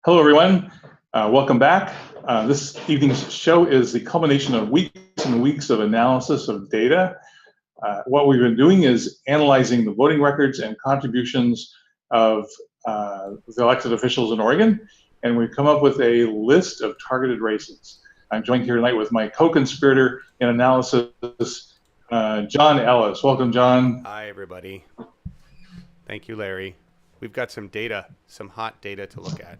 Hello, everyone. Welcome back. This evening's show is the culmination of weeks and weeks of analysis of data. What we've been doing is analyzing the voting records and contributions of the elected officials in Oregon, and we've come up with a list of targeted races. I'm joined here tonight with my co-conspirator in analysis, John Ellis. Welcome, John. Hi, everybody. Thank you, Larry. We've got some data, some hot data to look at.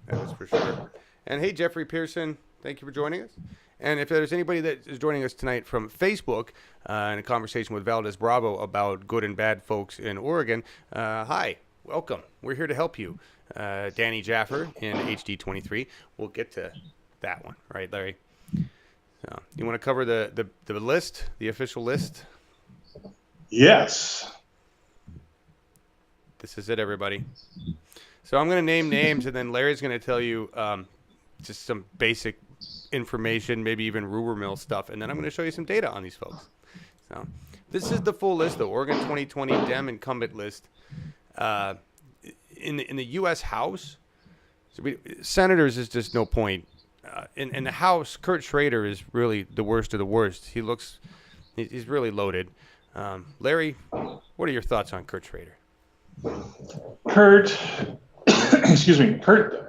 That is for sure. And hey, Jeffrey Pearson, thank you for joining us. And if there's anybody that is joining us tonight from Facebook in a conversation with Valdez Bravo about good and bad folks in Oregon, hi, welcome. We're here to help you. Danny Jaffer in HD23. We'll get to that one, right, Larry? So, you want to cover the list, the official list? Yes. This is it, everybody. So I'm going to name names, and then Larry's going to tell you just some basic information, maybe even rumor mill stuff, and then I'm going to show you some data on these folks. So this is the full list, the Oregon 2020 Dem incumbent list. In the U.S. House, senators is just no point. In the House, Kurt Schrader is really the worst of the worst. He's really loaded. Larry, what are your thoughts on Kurt Schrader? Kurt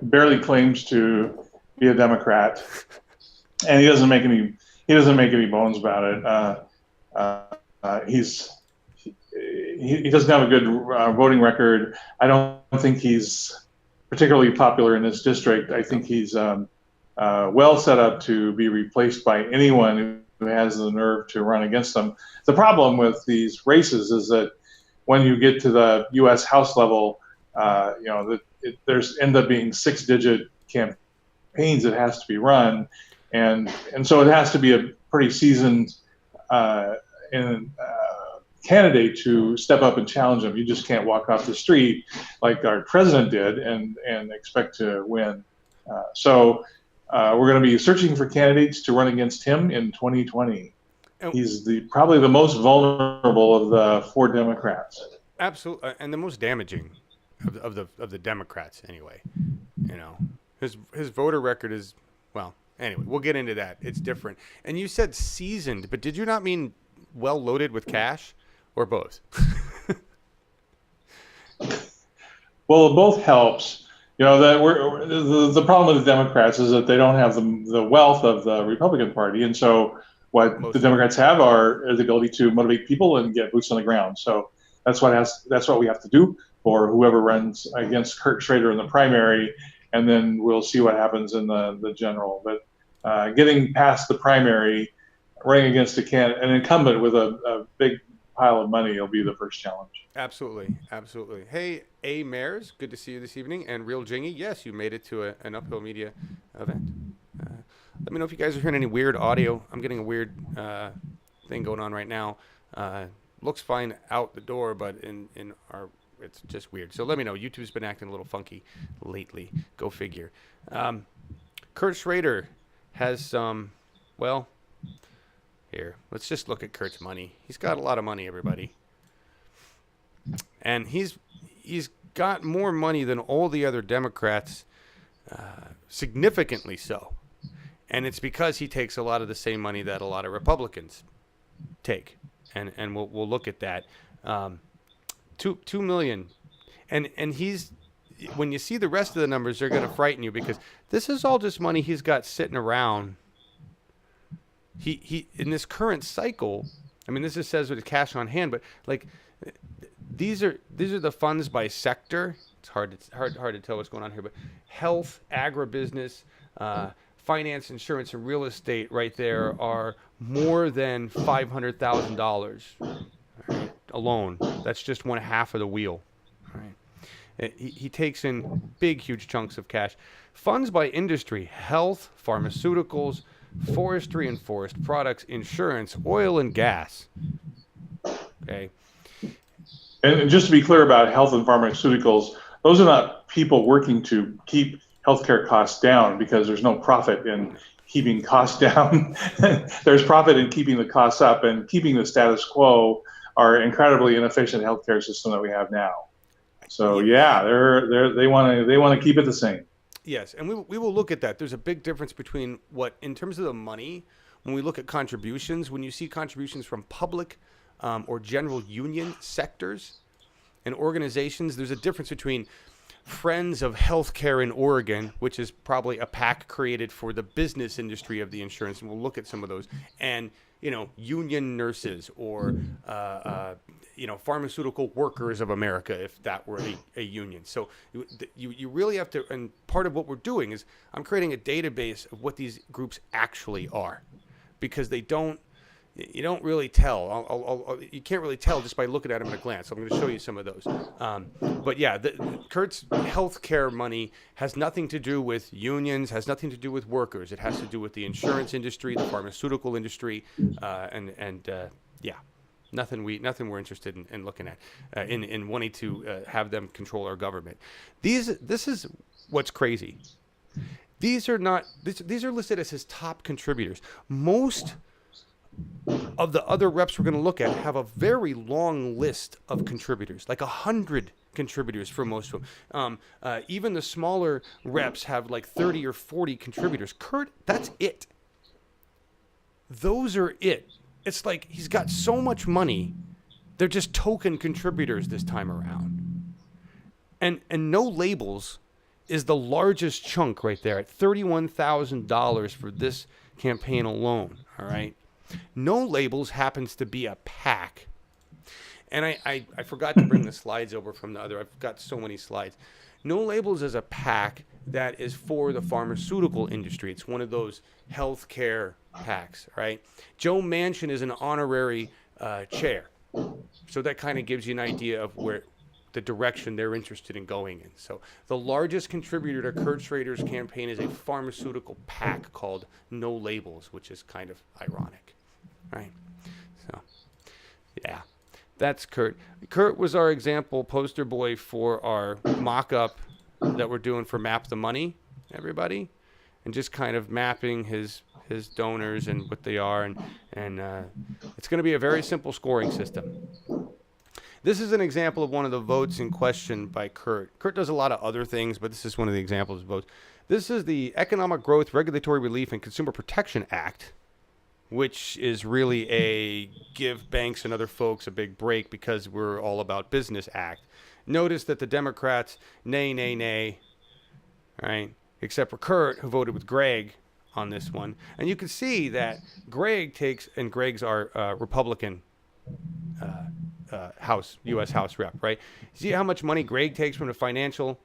barely claims to be a Democrat, and he doesn't make any bones about it. He doesn't have a good voting record. I don't think he's particularly popular in this district. I think he's well set up to be replaced by anyone who has the nerve to run against him. The problem with these races is that when you get to the U.S. House level, there's end up being 6-digit campaigns that has to be run, and so it has to be a pretty seasoned candidate to step up and challenge them. You just can't walk off the street like our president did and expect to win. So we're going to be searching for candidates to run against him in 2020. He's probably the most vulnerable of the four Democrats. Absolutely, and the most damaging of the Democrats anyway. You know, his voter record is, well, anyway, we'll get into that. It's different. And you said seasoned, but did you not mean well loaded with cash, or both? Well, both helps. You know, that the problem with the Democrats is that they don't have the wealth of the Republican Party, and so what the Democrats have are the ability to motivate people and get boots on the ground. So that's what we have to do for whoever runs against Kurt Schrader in the primary, and then we'll see what happens in the general. But getting past the primary, running against an incumbent with a big pile of money will be the first challenge. Absolutely, absolutely. Hey, A. Mares, good to see you this evening. And Real Jingy, yes, you made it to an Uphill Media event. Let me know if you guys are hearing any weird audio. I'm getting a weird thing going on right now. Looks fine out the door, but in our it's just weird. So let me know. YouTube's been acting a little funky lately. Go figure. Kurt Schrader has some, well, here. Let's just look at Kurt's money. He's got a lot of money, everybody. And he's got more money than all the other Democrats, significantly so. And it's because he takes a lot of the same money that a lot of Republicans take. And we'll look at that. $2 million. And he's, when you see the rest of the numbers, they're going to frighten you, because this is all just money he's got sitting around. He in this current cycle, I mean, this just says with cash on hand, but like these are the funds by sector. It's hard to tell what's going on here, but health, agribusiness, finance, insurance, and real estate right there are more than $500,000 alone. That's just one half of the wheel. Right. He takes in big, huge chunks of cash. Funds by industry: health, pharmaceuticals, forestry and forest products, insurance, oil and gas. Okay. And just to be clear about health and pharmaceuticals, those are not people working to keep healthcare costs down, because there's no profit in keeping costs down. There's profit in keeping the costs up and keeping the status quo, our incredibly inefficient healthcare system that we have now. So yeah, they want to keep it the same. Yes, and we will look at that. There's a big difference between what, in terms of the money, when we look at contributions, when you see contributions from public or general union sectors and organizations, there's a difference between Friends of Healthcare in Oregon, which is probably a PAC created for the business industry of the insurance, and we'll look at some of those, and union nurses or pharmaceutical workers of America, if that were a union. So you really have to, and part of what we're doing is I'm creating a database of what these groups actually are, because you don't really tell. You can't really tell just by looking at them at a glance. I'm going to show you some of those. But yeah, Kurt's healthcare money has nothing to do with unions, has nothing to do with workers. It has to do with the insurance industry, the pharmaceutical industry, nothing we're interested in looking at, in wanting to have them control our government. This is what's crazy. These are listed as his top contributors. Most of the other reps we're going to look at have a very long list of contributors, like 100 contributors for most of them. Even the smaller reps have like 30 or 40 contributors. Kurt, that's it. Those are it. It's like he's got so much money, they're just token contributors this time around. And No Labels is the largest chunk right there at $31,000 for this campaign alone, all right? No Labels happens to be a PAC. And I forgot to bring the slides over from the other. I've got so many slides. No Labels is a PAC that is for the pharmaceutical industry. It's one of those healthcare PACs, right? Joe Manchin is an honorary chair. So that kind of gives you an idea of where the direction they're interested in going in. So the largest contributor to Kurt Schrader's campaign is a pharmaceutical PAC called No Labels, which is kind of ironic, right? So, yeah, that's Kurt. Kurt was our example poster boy for our mock-up that we're doing for Map the Money, everybody, and just kind of mapping his donors and what they are, and it's going to be a very simple scoring system. This is an example of one of the votes in question by Kurt. Kurt does a lot of other things, but this is one of the examples of votes. This is the Economic Growth, Regulatory Relief, and Consumer Protection Act, which is really a give banks and other folks a big break because we're all about business act. Notice that the Democrats, nay, right? Except for Kurt, who voted with Greg on this one. And you can see that Greg takes, and Greg's our Republican U.S. House rep, right? See how much money Greg takes from the financial,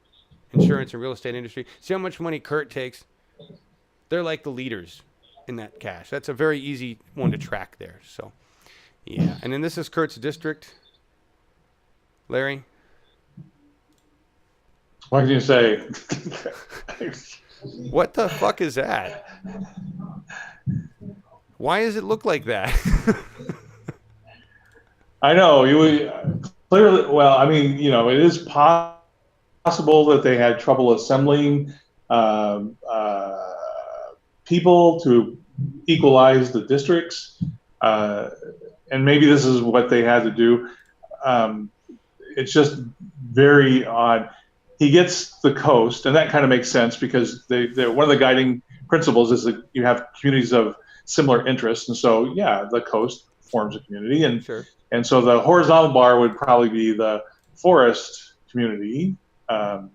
insurance, and real estate industry? See how much money Kurt takes? They're like the leaders in that cash. That's a very easy one to track there. So, yeah. And then this is Kurt's district. Larry? What can you say? What the fuck is that? Why does it look like that? I know you would clearly. Well, I mean, it is possible that they had trouble assembling people to equalize the districts, and maybe this is what they had to do. It's just very odd. He gets the coast, and that kind of makes sense because one of the guiding principles is that you have communities of similar interests, and so yeah, the coast forms a community, and sure. And so the horizontal bar would probably be the forest community, the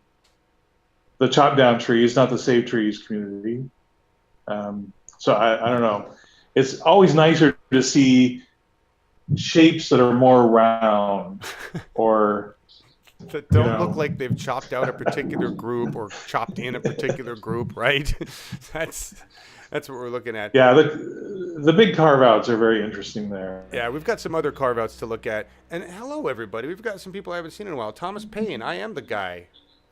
chop down trees, not the save trees community. So I don't know. It's always nicer to see shapes that are more round or that don't look like they've chopped out a particular group or chopped in a particular group, right? That's what we're looking at. Yeah, the big carve-outs are very interesting there. Yeah, we've got some other carve-outs to look at. And hello, everybody. We've got some people I haven't seen in a while. Thomas Payne. I am the guy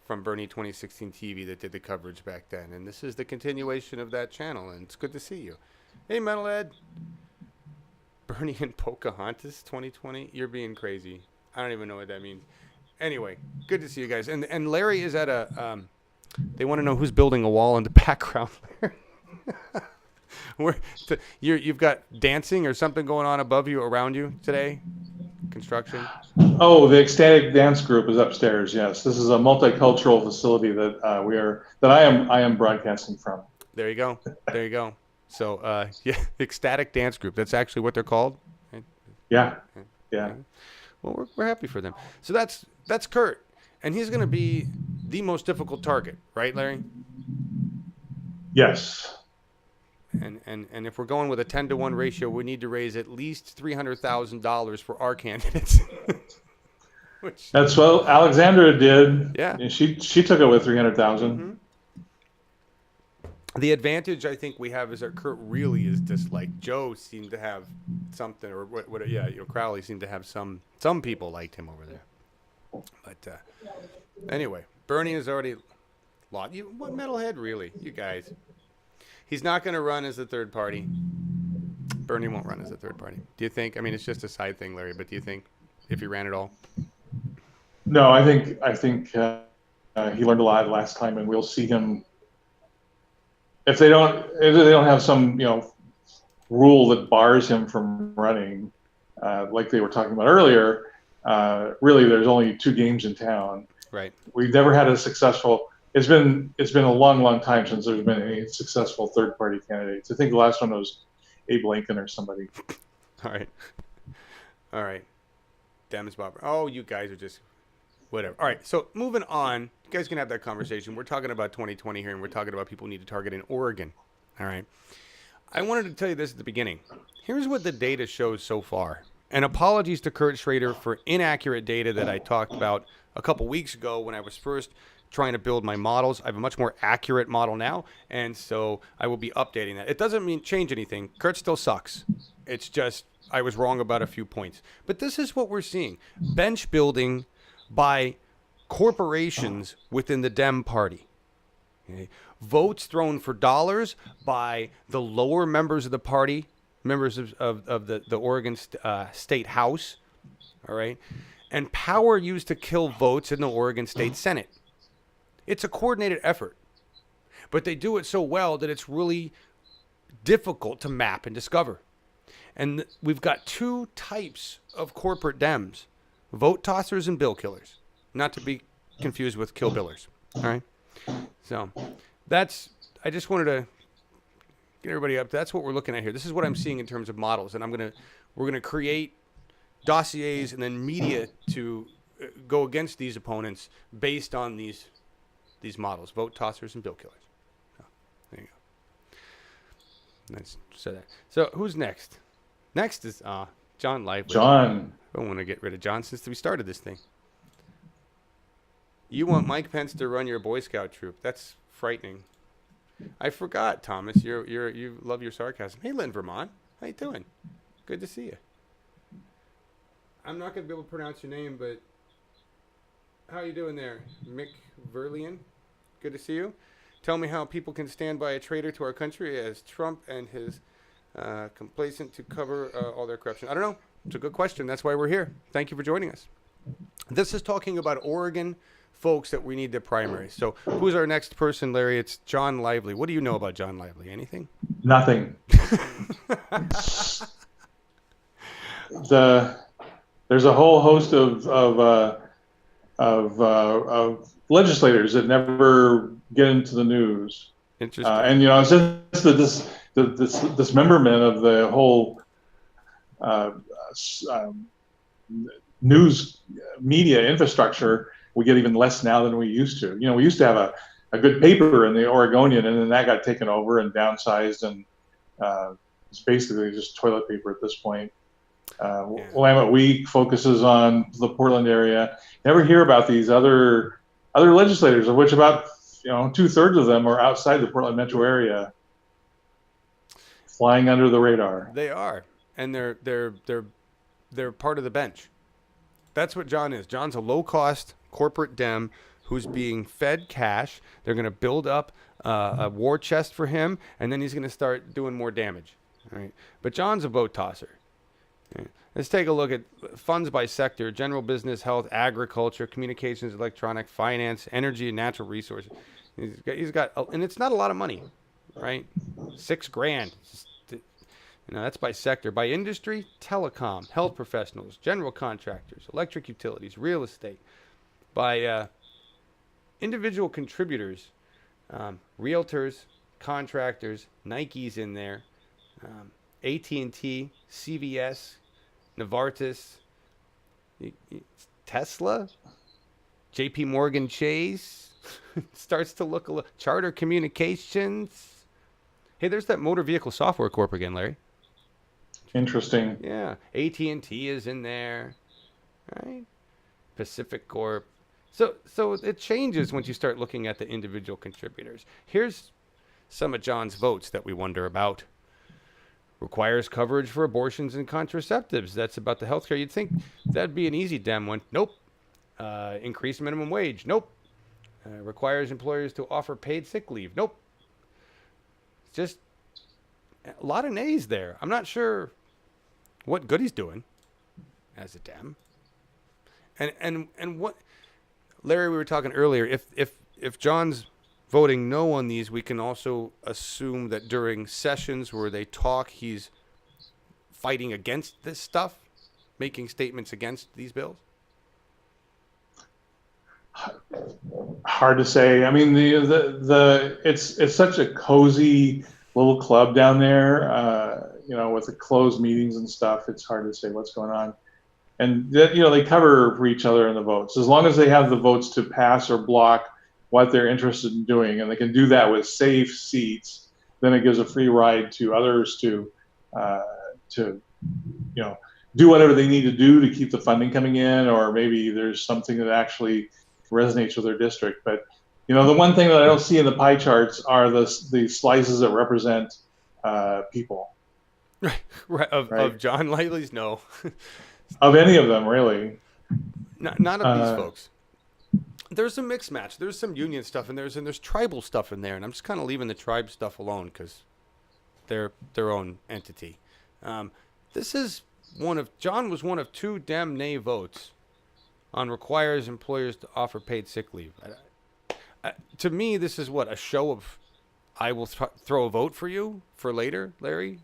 from Bernie 2016 TV that did the coverage back then. And this is the continuation of that channel. And it's good to see you. Hey, Metalhead. Bernie and Pocahontas 2020. You're being crazy. I don't even know what that means. Anyway, good to see you guys. And Larry is at a... they want to know who's building a wall in the background. You've got dancing or something going on above you, around you today? construction? Oh, the Ecstatic Dance Group is upstairs. Yes, this is a multicultural facility that I am broadcasting from. There you go. There you go. So, yeah, Ecstatic Dance Group. That's actually what they're called. Right? Yeah, Yeah. yeah, Well, we're happy for them. So that's Kurt, and he's going to be the most difficult target, right, Larry? yes. And if we're going with a 10-to-1 ratio, we need to raise at least $300,000 for our candidates. Which, That's what Alexandra did. yeah. And she took it with 300,000. Mm-hmm. The advantage I think we have is that Kurt really is disliked. Joe seemed to have something, or what? Yeah, Crowley seemed to have some people liked him over there. But anyway, Bernie has already lost. What metalhead, really? You guys. He's not going to run as a third party. Bernie won't run as a third party. Do you think? I mean, it's just a side thing, Larry. But do you think if he ran at all? No, I think he learned a lot last time, and we'll see him. If they don't have some rule that bars him from running, like they were talking about earlier, really there's only 2 games in town. Right. We've never had a successful. It's been a long time since there's been any successful third party candidates. I think the last one was Abe Lincoln or somebody. All right. Dems Bob. Oh, you guys are just whatever. All right. So moving on, you guys can have that conversation. We're talking about 2020 here, and we're talking about people who need to target in Oregon. All right. I wanted to tell you this at the beginning. Here's what the data shows so far. And apologies to Kurt Schrader for inaccurate data that I talked about a couple weeks ago when I was first trying to build my models. I have a much more accurate model now, and so I will be updating that. It doesn't mean change anything. Kurt still sucks. It's just I was wrong about a few points. But this is what we're seeing. Bench building by corporations within the Dem Party. Okay. Votes thrown for dollars by the lower members of the party, members of the Oregon State House, all right, and power used to kill votes in the Oregon State Senate. It's a coordinated effort, but they do it so well that it's really difficult to map and discover. And we've got 2 types of corporate Dems, vote tossers and bill killers, not to be confused with kill billers. All right. So I just wanted to get everybody up. That's what we're looking at here. This is what I'm seeing in terms of models. And we're going to create dossiers and then media to go against these opponents based on these models, vote tossers and bill killers. So, there you go. Let's say that. So who's next? Next is John Lively. John. I don't want to get rid of John since we started this thing. You want Mike Pence to run your Boy Scout troop. That's frightening. I forgot, Thomas. You love your sarcasm. Hey, Lynn Vermont. How you doing? Good to see you. I'm not going to be able to pronounce your name, but how you doing there? Mick Verlian? Good to see you. Tell me how people can stand by a traitor to our country as Trump and his complacent to cover all their corruption. I don't know. It's a good question. That's why we're here. Thank you for joining us. This is talking about Oregon folks that we need to primary. So who's our next person, Larry? It's John Lively. What do you know about John Lively? Anything? Nothing. There's a whole host of legislators that never get into the news. Interesting. And since this memberment of the whole news media infrastructure, we get even less now than we used to. We used to have a good paper in the Oregonian, and then that got taken over and downsized, and it's basically just toilet paper at this point. Willamette Week focuses on the Portland area. Never hear about these other legislators, of which about 2/3 of them are outside the Portland metro area, flying under the radar. They are, and they're part of the bench. That's what John is. John's a low-cost corporate Dem who's being fed cash. They're going to build up a war chest for him, and then he's going to start doing more damage. All right? But John's a vote tosser. Okay. Let's take a look at funds by sector: general business, health, agriculture, communications, electronic, finance, energy, and natural resources. He's got, and it's not a lot of money, right? $6,000. That's by sector. By industry, telecom, health professionals, general contractors, electric utilities, real estate. By individual contributors, realtors, contractors, Nike's in there, AT&T, CVS, Novartis, Tesla, JP Morgan Chase. Starts to look a little. Charter Communications. Hey, there's that Motor Vehicle Software Corp again, Larry. Interesting. Yeah, AT&T is in there, right? Pacific Corp. So it changes once you start looking at the individual contributors. Here's some of John's votes that we wonder about. Requires coverage for abortions and contraceptives. That's about the healthcare. You'd think that'd be an easy Dem one. Nope. Increase minimum wage. Nope. Requires employers to offer paid sick leave. Nope. Just a lot of nays there. I'm not sure what good he's doing as a Dem. And what, Larry, we were talking earlier, if John's voting no on these, we can also assume that during sessions where they talk, he's fighting against this stuff, making statements against these bills? Hard to say. I mean, it's such a cozy little club down there, with the closed meetings and stuff. It's hard to say what's going on. And they cover for each other in the votes. As long as they have the votes to pass or block what they're interested in doing, and they can do that with safe seats, then it gives a free ride to others to do whatever they need to do to keep the funding coming in, or maybe there's something that actually resonates with their district. But the one thing that I don't see in the pie charts are the slices that represent people. Right. Of John Lightly's, no. Of any of them, really. Not of these folks. There's a mixed match. There's some union stuff in there, and there's tribal stuff in there, and I'm just kind of leaving the tribe stuff alone because they're their own entity. John was one of two Dem nay votes on requires employers to offer paid sick leave. To me, this is a show of I will throw a vote for you for later, Larry?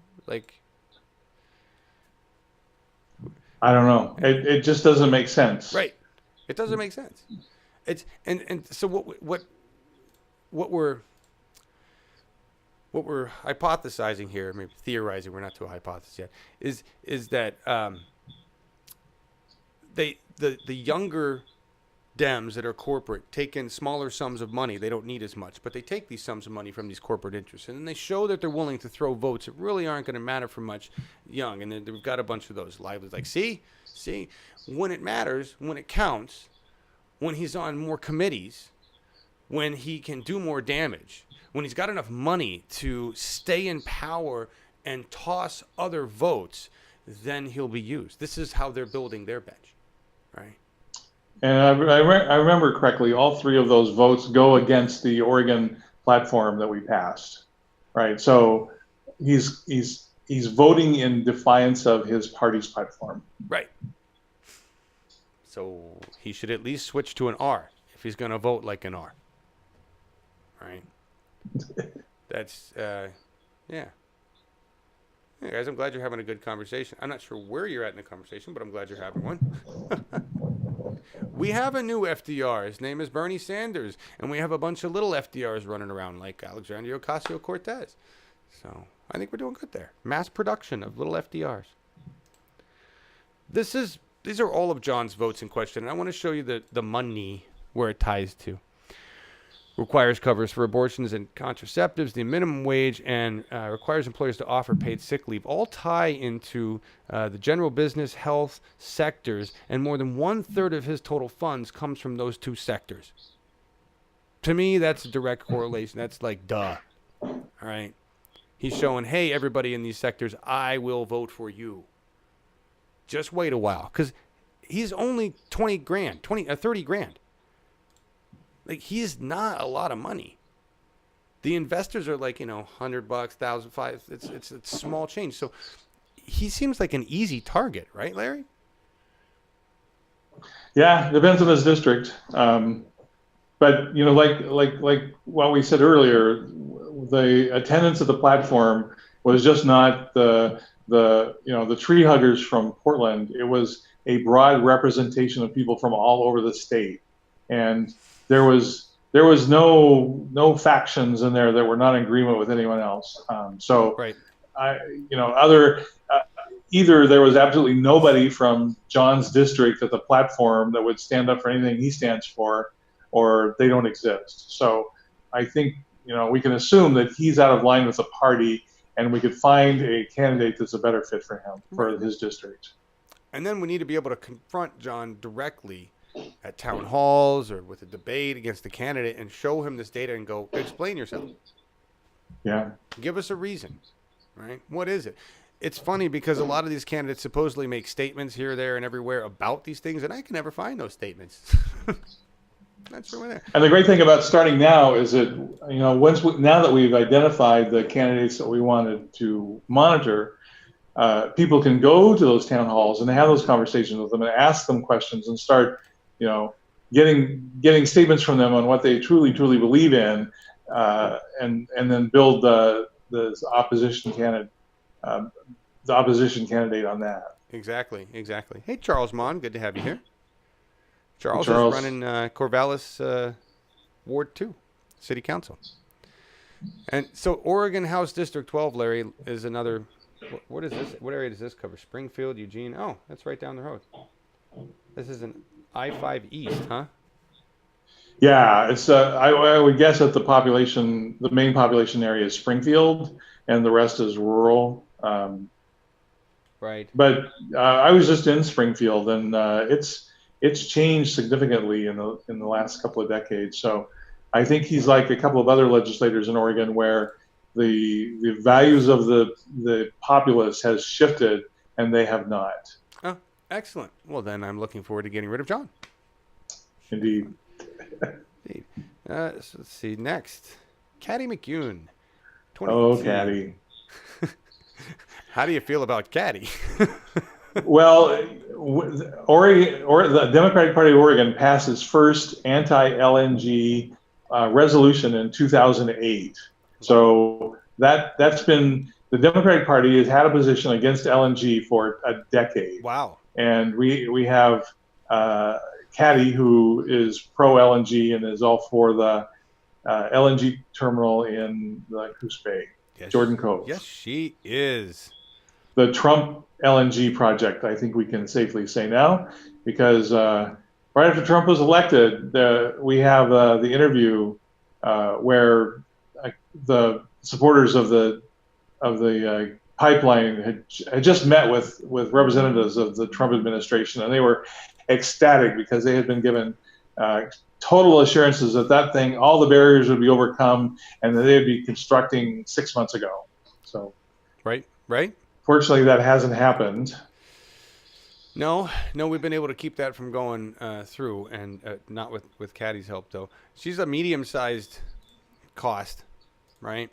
I don't know. It just doesn't make sense. Right. It doesn't make sense. It's and so what we're hypothesizing here, maybe theorizing, we're not to a hypothesis yet, is that the younger Dems that are corporate take in smaller sums of money. They don't need as much, but they take these sums of money from these corporate interests, and then they show that they're willing to throw votes that really aren't going to matter for much young. And then we've got a bunch of those lively, see, when it matters, when it counts, when he's on more committees, when he can do more damage, when he's got enough money to stay in power and toss other votes, then he'll be used. This is how they're building their bench, right? And I remember correctly, all three of those votes go against the Oregon platform that we passed, right? So he's voting in defiance of his party's platform. Right. So he should at least switch to an R if he's going to vote like an R. Right? That's, yeah. Hey guys, I'm glad you're having a good conversation. I'm not sure where you're at in the conversation, but I'm glad you're having one. We have a new FDR. His name is Bernie Sanders. And we have a bunch of little FDRs running around like Alexandria Ocasio-Cortez. So I think we're doing good there. Mass production of little FDRs. These are all of John's votes in question. And I want to show you the money where it ties to. Requires covers for abortions and contraceptives, the minimum wage, and requires employers to offer paid sick leave, all tie into the general business, health sectors, and more than 1/3 of his total funds comes from those two sectors. To me, that's a direct correlation. That's like, duh. All right? He's showing, hey, everybody in these sectors, I will vote for you. Just wait a while, because he's only 30 grand. Like, he's not a lot of money. The investors are like, $100, $1,005. It's small change. So he seems like an easy target, right, Larry? Yeah, depends on his district. But like what we said earlier, the attendance at the platform was just not the tree huggers from Portland. It was a broad representation of people from all over the state, and there was no factions in there that were not in agreement with anyone else. So Right. I, either there was absolutely nobody from John's district at the platform that would stand up for anything he stands for, or they don't exist. So I think we can assume that he's out of line with the party, and we could find a candidate that's a better fit for him, for his district. And then we need to be able to confront John directly at town halls or with a debate against the candidate and show him this data and go, explain yourself. Yeah. Give us a reason, right? What is it? It's funny because a lot of these candidates supposedly make statements here, there, and everywhere about these things, and I can never find those statements. That's where we're there. And the great thing about starting now is that, now that we've identified the candidates that we wanted to monitor, people can go to those town halls and have those conversations with them and ask them questions and start, getting statements from them on what they truly believe in, and then build the opposition candidate on that. Exactly. Hey, Charles Mon, good to have you here. Charles is running Corvallis Ward 2, City Council. And so Oregon House District 12, Larry, is another. What is this? What area does this cover? Springfield, Eugene? Oh, that's right down the road. This is an I-5 East, huh? Yeah, it's. I would guess that the main population area is Springfield, and the rest is rural. Right. But I was just in Springfield, and it's changed significantly in the last couple of decades. So I think he's like a couple of other legislators in Oregon where the values of the populace has shifted and they have not. Oh, excellent. Well, then I'm looking forward to getting rid of John. Indeed. Indeed. So let's see. Next, Caddy McCune. Oh, Caddy. How do you feel about Caddy? Well, the Democratic Party of Oregon passed its first anti-LNG resolution in 2008. So that's been, the Democratic Party has had a position against LNG for a decade. Wow. And we have Caddy, who is pro LNG and is all for the LNG terminal in the Coos Bay, Jordan Cove. Yes, she is. The Trump LNG project, I think we can safely say now, because right after Trump was elected, we have the interview where the supporters of the pipeline had just met with representatives of the Trump administration, and they were ecstatic because they had been given total assurances that thing, all the barriers would be overcome, and that they'd be constructing 6 months ago. So, right. Fortunately, that hasn't happened. No, we've been able to keep that from going through, and not with Caddy's help, though. She's a medium-sized cost, right?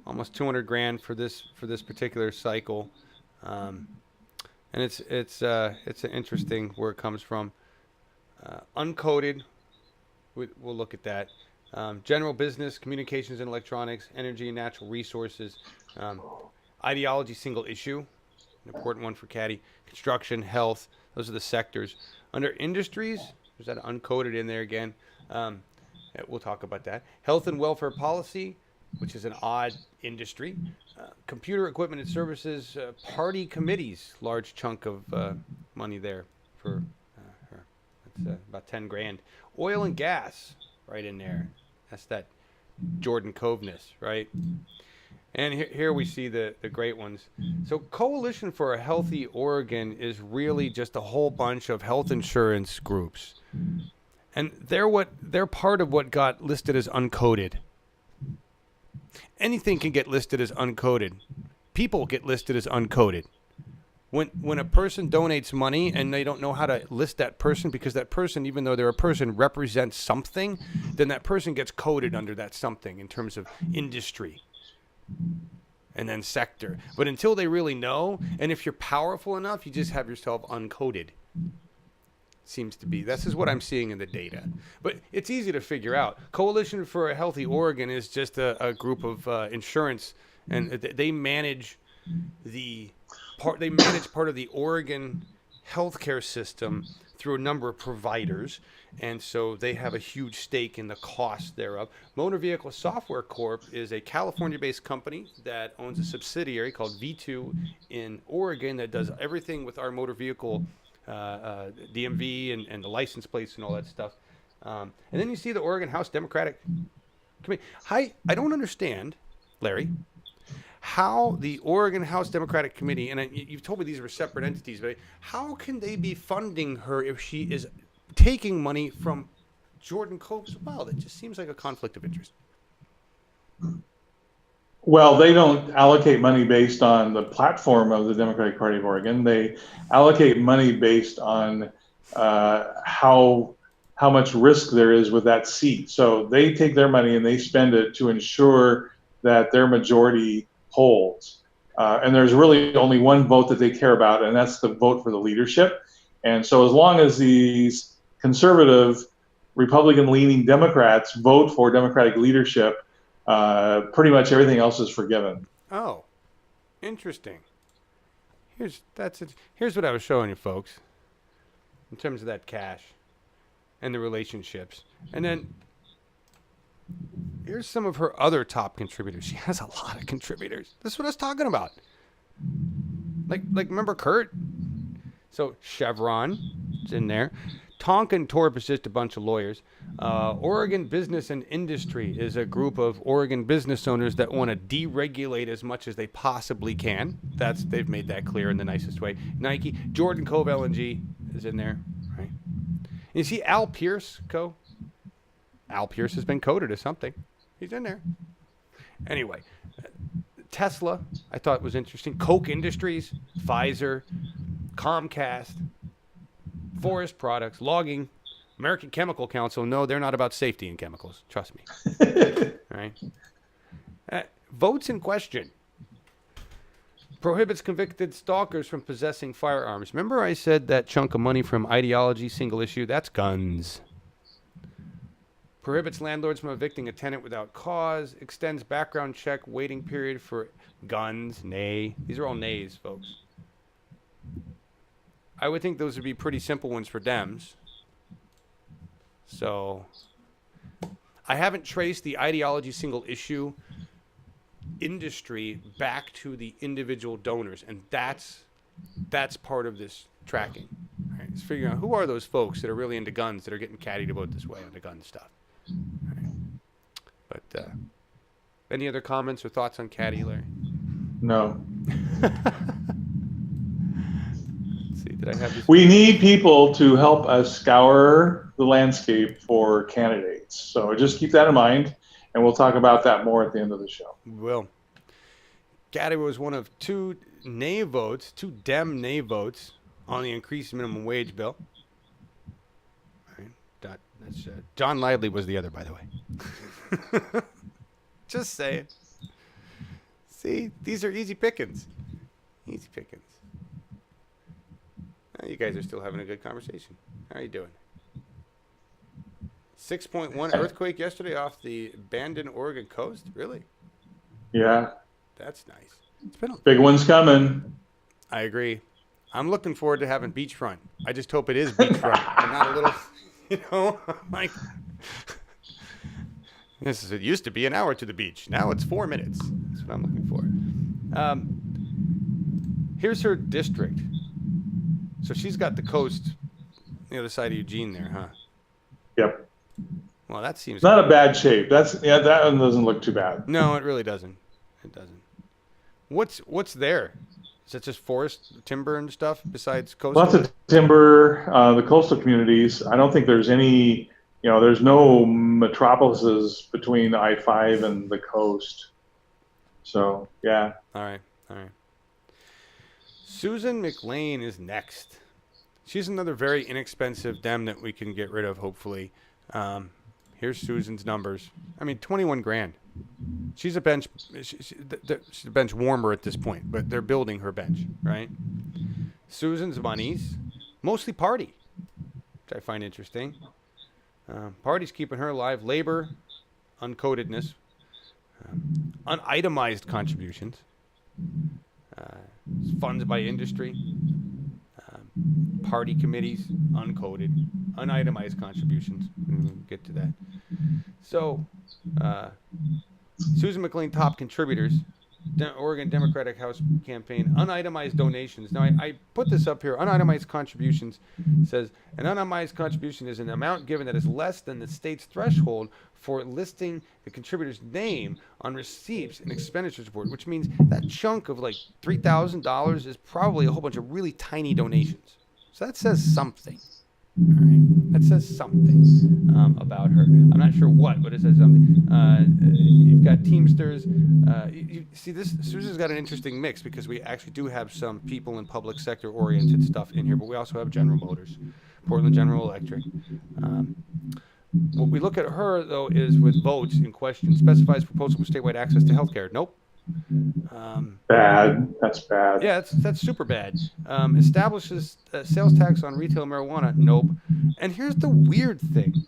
Almost $200,000 for this particular cycle, and it's an interesting where it comes from. Uncoded, we'll look at that. General business, communications and electronics, energy and natural resources. Ideology, single issue, an important one for Caddy. Construction, health, those are the sectors. Under industries, there's that uncoded in there again. We'll talk about that. Health and welfare policy, which is an odd industry. Computer equipment and services, party committees, large chunk of money there for her. That's about $10,000. Oil and gas, right in there. That's that Jordan Coveness, right? And here we see the great ones. So Coalition for a Healthy Oregon is really just a whole bunch of health insurance groups. And they're part of what got listed as uncoded. Anything can get listed as uncoded. People get listed as uncoded. When a person donates money and they don't know how to list that person because that person, even though they're a person, represents something, then that person gets coded under that something in terms of industry. And then sector. But until they really know, and if you're powerful enough, you just have yourself uncoded. Seems to be. This is what I'm seeing in the data. But it's easy to figure out. Coalition for a Healthy Oregon is just a group of insurance and they manage They manage part of the Oregon healthcare system through a number of providers, and so they have a huge stake in the cost thereof. Motor Vehicle Software Corp is a California-based company that owns a subsidiary called V2 in Oregon that does everything with our motor vehicle DMV and the license plates and all that stuff. And then you see the Oregon House Democratic Committee. I don't understand, Larry, how the Oregon House Democratic Committee, and you've told me these were separate entities, but how can they be funding her if she is taking money from Jordan Cove as well? That just seems like a conflict of interest. Well, they don't allocate money based on the platform of the Democratic Party of Oregon. They allocate money based on how much risk there is with that seat. So they take their money and they spend it to ensure that their majority holds. And there's really only one vote that they care about, and that's the vote for the leadership. And so as long as these conservative, Republican-leaning Democrats vote for Democratic leadership, pretty much everything else is forgiven. Oh, interesting. Here's what I was showing you, folks, in terms of that cash and the relationships. And then here's some of her other top contributors. She has a lot of contributors. This is what I was talking about. Like remember Kurt? So Chevron is in there. Tonkin Torp is just a bunch of lawyers. Oregon Business and Industry is a group of Oregon business owners that want to deregulate as much as they possibly can. They've made that clear in the nicest way. Nike, Jordan Cove LNG is in there, right? And you see Al Pierce, Al Pierce has been coded as something. He's in there. Anyway, Tesla, I thought was interesting. Koch Industries, Pfizer, Comcast, Forest Products, Logging, American Chemical Council. No, they're not about safety in chemicals. Trust me. All right. Votes in question. Prohibits convicted stalkers from possessing firearms. Remember I said that chunk of money from ideology, single issue? That's guns. Prohibits landlords from evicting a tenant without cause. Extends background check waiting period for guns. Nay. These are all nays, folks. I would think those would be pretty simple ones for Dems. So I haven't traced the ideology single issue industry back to the individual donors, and that's part of this tracking. Right? It's figuring out who are those folks that are really into guns that are getting caddied about this way on the gun stuff. Right? But any other comments or thoughts on caddy, Larry? No. Did I have this? We need people to help us scour the landscape for candidates. So just keep that in mind, and we'll talk about that more at the end of the show. We will. Gaddy was one of two Dem nay votes on the increased minimum wage bill. All right. That's John Lively was the other, by the way. Just saying. See, these are easy pickings. Easy pickings. You guys are still having a good conversation. How are you doing? 6.1 earthquake yesterday off the Bandon, Oregon coast? Really? Yeah. That's nice. It's been big one's coming. I agree. I'm looking forward to having beachfront. I just hope it is beachfront and not a little, like it used to be an hour to the beach. Now it's 4 minutes. That's what I'm looking for. Here's her district. So she's got the coast, the other side of Eugene there, huh? Yep. Well, that seems... It's not a bad shape. That one doesn't look too bad. No, it really doesn't. It doesn't. What's there? Is it just forest, timber and stuff besides coastal? Lots of timber, the coastal communities. I don't think there's any, there's no metropolises between I-5 and the coast. So, yeah. All right. Susan McLean is next. She's another very inexpensive Dem that we can get rid of, hopefully. Here's Susan's numbers. I mean, 21 grand. She's a bench. She's a bench warmer at this point, but they're building her bench, right? Susan's monies, mostly party, which I find interesting. Party's keeping her alive. Labor, uncodedness. unitemized contributions, funds by industry, party committees, uncoded, unitemized contributions. We'll get to that. So, Susan McLean, top contributors, Oregon Democratic House campaign, unitemized donations. Now, I put this up here. Unitemized contributions says an unitemized contribution is an amount given that is less than the state's threshold for listing the contributor's name on receipts and expenditures report, which means that chunk of like $3,000 is probably a whole bunch of really tiny donations. So that says something. All right. That says something about her. I'm not sure what, but it says something. You've got Teamsters. You see, Susan's got an interesting mix because we actually do have some people in public sector oriented stuff in here, but we also have General Motors, Portland General Electric. What we look at her, though, is with votes in question, specifies proposal for statewide access to health care. Nope. Bad. That's bad. Yeah, that's super bad. Establishes sales tax on retail marijuana. Nope. And here's the weird thing.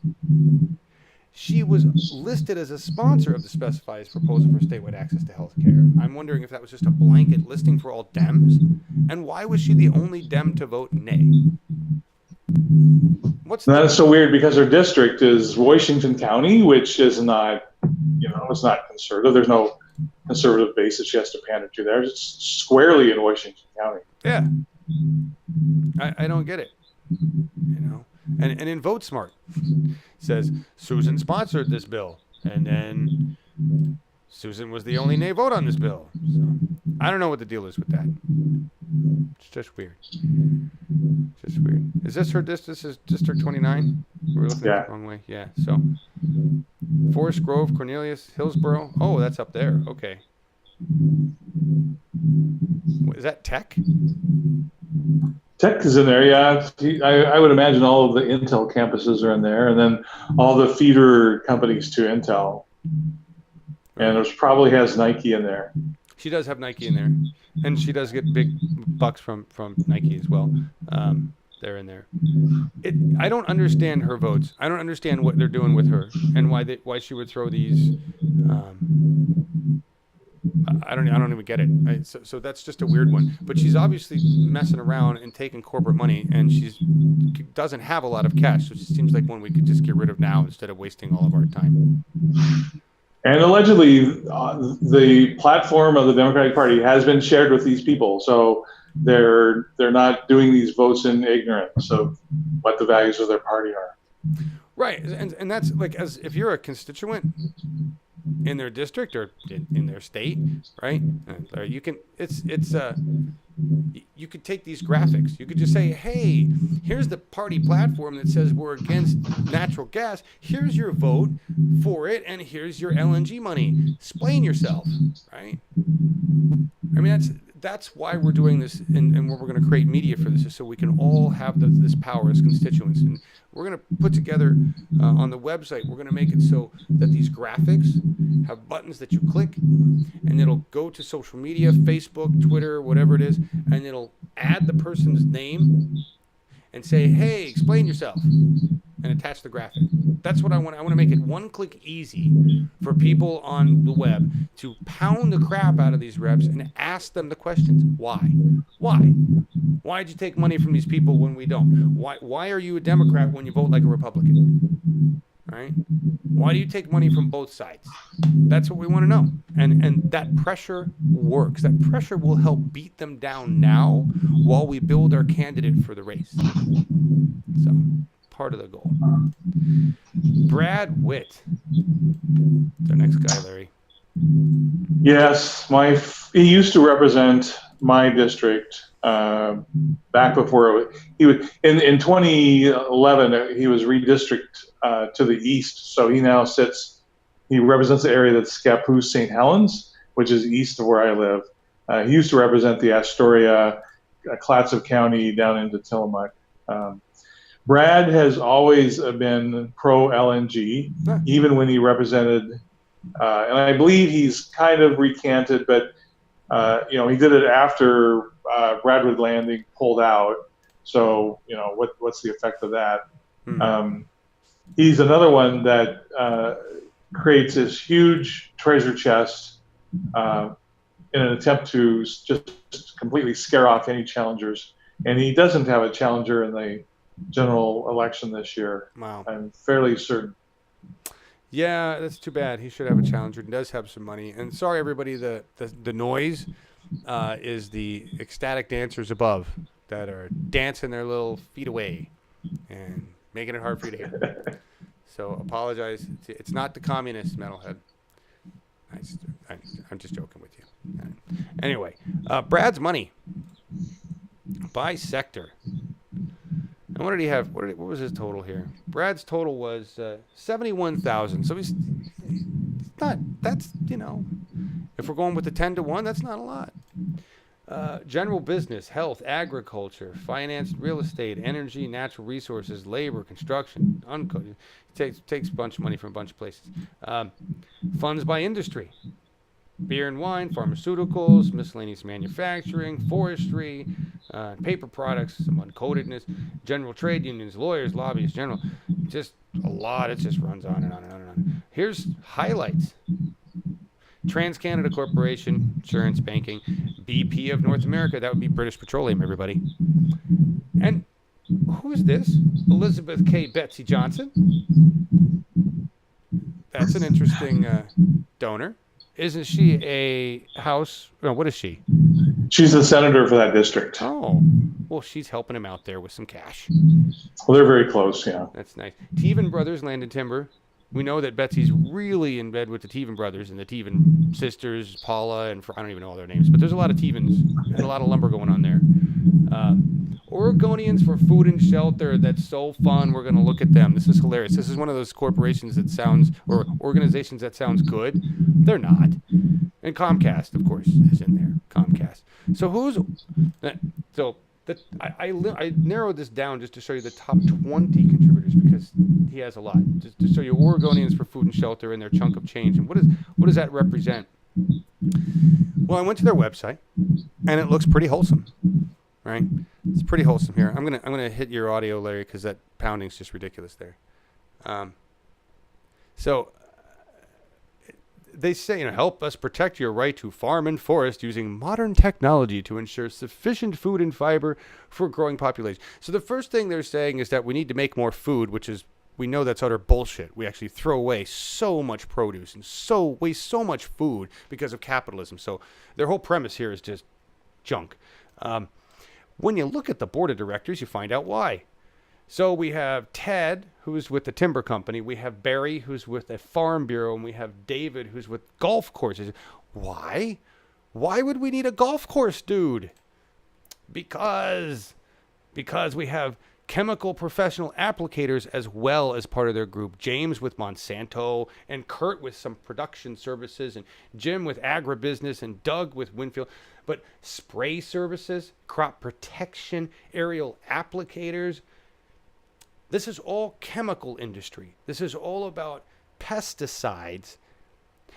She was listed as a sponsor of the specified proposal for statewide access to health care. I'm wondering if that was just a blanket listing for all Dems? And why was she the only Dem to vote nay? That's so weird because her district is Washington County, which is not, it's not conservative. There's no conservative base that she has to pander to there. It's squarely in Washington County. Yeah. I don't get it. And in Vote Smart says Susan sponsored this bill, and then Susan was the only nay vote on this bill. So I don't know what the deal is with that. It's just weird. Just weird. Is this her district? This is District 29? We're looking at the wrong way. Yeah. So Forest Grove, Cornelius, Hillsborough. Oh, that's up there. Okay. What, is that Tech? Tech is in there, yeah. I would imagine all of the Intel campuses are in there, and then all the feeder companies to Intel. And there's probably has Nike in there. She does have Nike in there, and she does get big bucks from Nike as well. They're in there. I don't understand her votes. I don't understand what they're doing with her and why she would throw these. I don't even get it. So that's just a weird one. But she's obviously messing around and taking corporate money, and she doesn't have a lot of cash. So it seems like one we could just get rid of now instead of wasting all of our time. And allegedly, the platform of the Democratic Party has been shared with these people, so they're not doing these votes in ignorance of what the values of their party are. Right, and that's like, as if you're a constituent in their district or in their state, right? You can you could take these graphics. You could just say, hey, here's the party platform that says we're against natural gas. Here's your vote for it, and here's your LNG money. Explain yourself, right? I mean, that's why we're doing this, and we're going to create media for this, is so we can all have this power as constituents. And we're going to put together on the website, we're going to make it so that these graphics have buttons that you click, and it'll go to social media, Facebook, Twitter, whatever it is, and it'll add the person's name and say, hey, explain yourself, and attach the graphic. That's what I want. I want to make it one-click easy for people on the web to pound the crap out of these reps and ask them the questions. Why? Why'd you take money from these people when we don't? Why are you a Democrat when you vote like a Republican? Right? Why do you take money from both sides? That's what we want to know. And that pressure works. That pressure will help beat them down now while we build our candidate for the race. So, part of the goal. Brad Witt. It's our next guy, Larry. Yes, he used to represent my district back before he was in 2011. He was redistricted to the east, so he now he represents the area that's Scappoose St. Helens, which is east of where I live. He used to represent the Astoria, Clatsop County down into Tillamook. Brad has always been pro LNG, even when he represented, and I believe he's kind of recanted, but he did it after Bradwood Landing pulled out. So what's the effect of that? He's another one that creates this huge treasure chest in an attempt to just completely scare off any challengers. And he doesn't have a challenger in the general election this year. Wow. I'm fairly certain. Yeah, that's too bad. He should have a challenger. He does have some money. And sorry, everybody, the noise is the ecstatic dancers above that are dancing their little feet away and making it hard for you to hear. So apologize. It's not the communist metalhead. I'm just joking with you. Anyway, Brad's money by sector. And what did he have? What was his total here? Brad's total was 71,000. So he's not. That's if we're going with the 10-to-1, that's not a lot. General business, health, agriculture, finance, real estate, energy, natural resources, labor, construction, uncoded. Takes a bunch of money from a bunch of places. Funds by industry. Beer and wine, pharmaceuticals, miscellaneous manufacturing, forestry, paper products, some uncodedness, general trade unions, lawyers, lobbyists, general. Just a lot. It just runs on and on and on and on. Here's highlights. TransCanada Corporation, insurance, banking, BP of North America, that would be British Petroleum, everybody. And who's this? Elizabeth K. Betsy Johnson. That's an interesting donor. Isn't she a House? No, what is she? She's the senator for that district. Oh, well, she's helping him out there with some cash. Well, they're very close, yeah. That's nice. Teven Brothers Land and Timber. We know that Betsy's really in bed with the Teven brothers and the Teven sisters, Paula, and I don't even know all their names, but there's a lot of Tevens and a lot of lumber going on there. Oregonians for Food and Shelter. That's so fun. We're going to look at them. This is hilarious. This is one of those corporations that sounds, or organizations that sounds good. They're not. And Comcast, of course, is in there. Comcast. So I narrowed this down just to show you the top 20 contributors because he has a lot. Just to show you Oregonians for Food and Shelter and their chunk of change. And what does that represent? Well, I went to their website, and it looks pretty wholesome, right? It's pretty wholesome here. I'm gonna hit your audio, Larry, because that pounding's just ridiculous there. So they say, help us protect your right to farm and forest using modern technology to ensure sufficient food and fiber for a growing population. So the first thing they're saying is that we need to make more food, which is, we know that's utter bullshit. We actually throw away so much produce and waste so much food because of capitalism. So their whole premise here is just junk. When you look at the board of directors, you find out why. So we have Ted, who's with the timber company. We have Barry, who's with a farm bureau. And we have David, who's with golf courses. Why? Why would we need a golf course, dude? Because we have chemical professional applicators as well as part of their group. James with Monsanto, and Kurt with some production services, and Jim with agribusiness, and Doug with Winfield. But spray services, crop protection, aerial applicators. This is all chemical industry. This is all about pesticides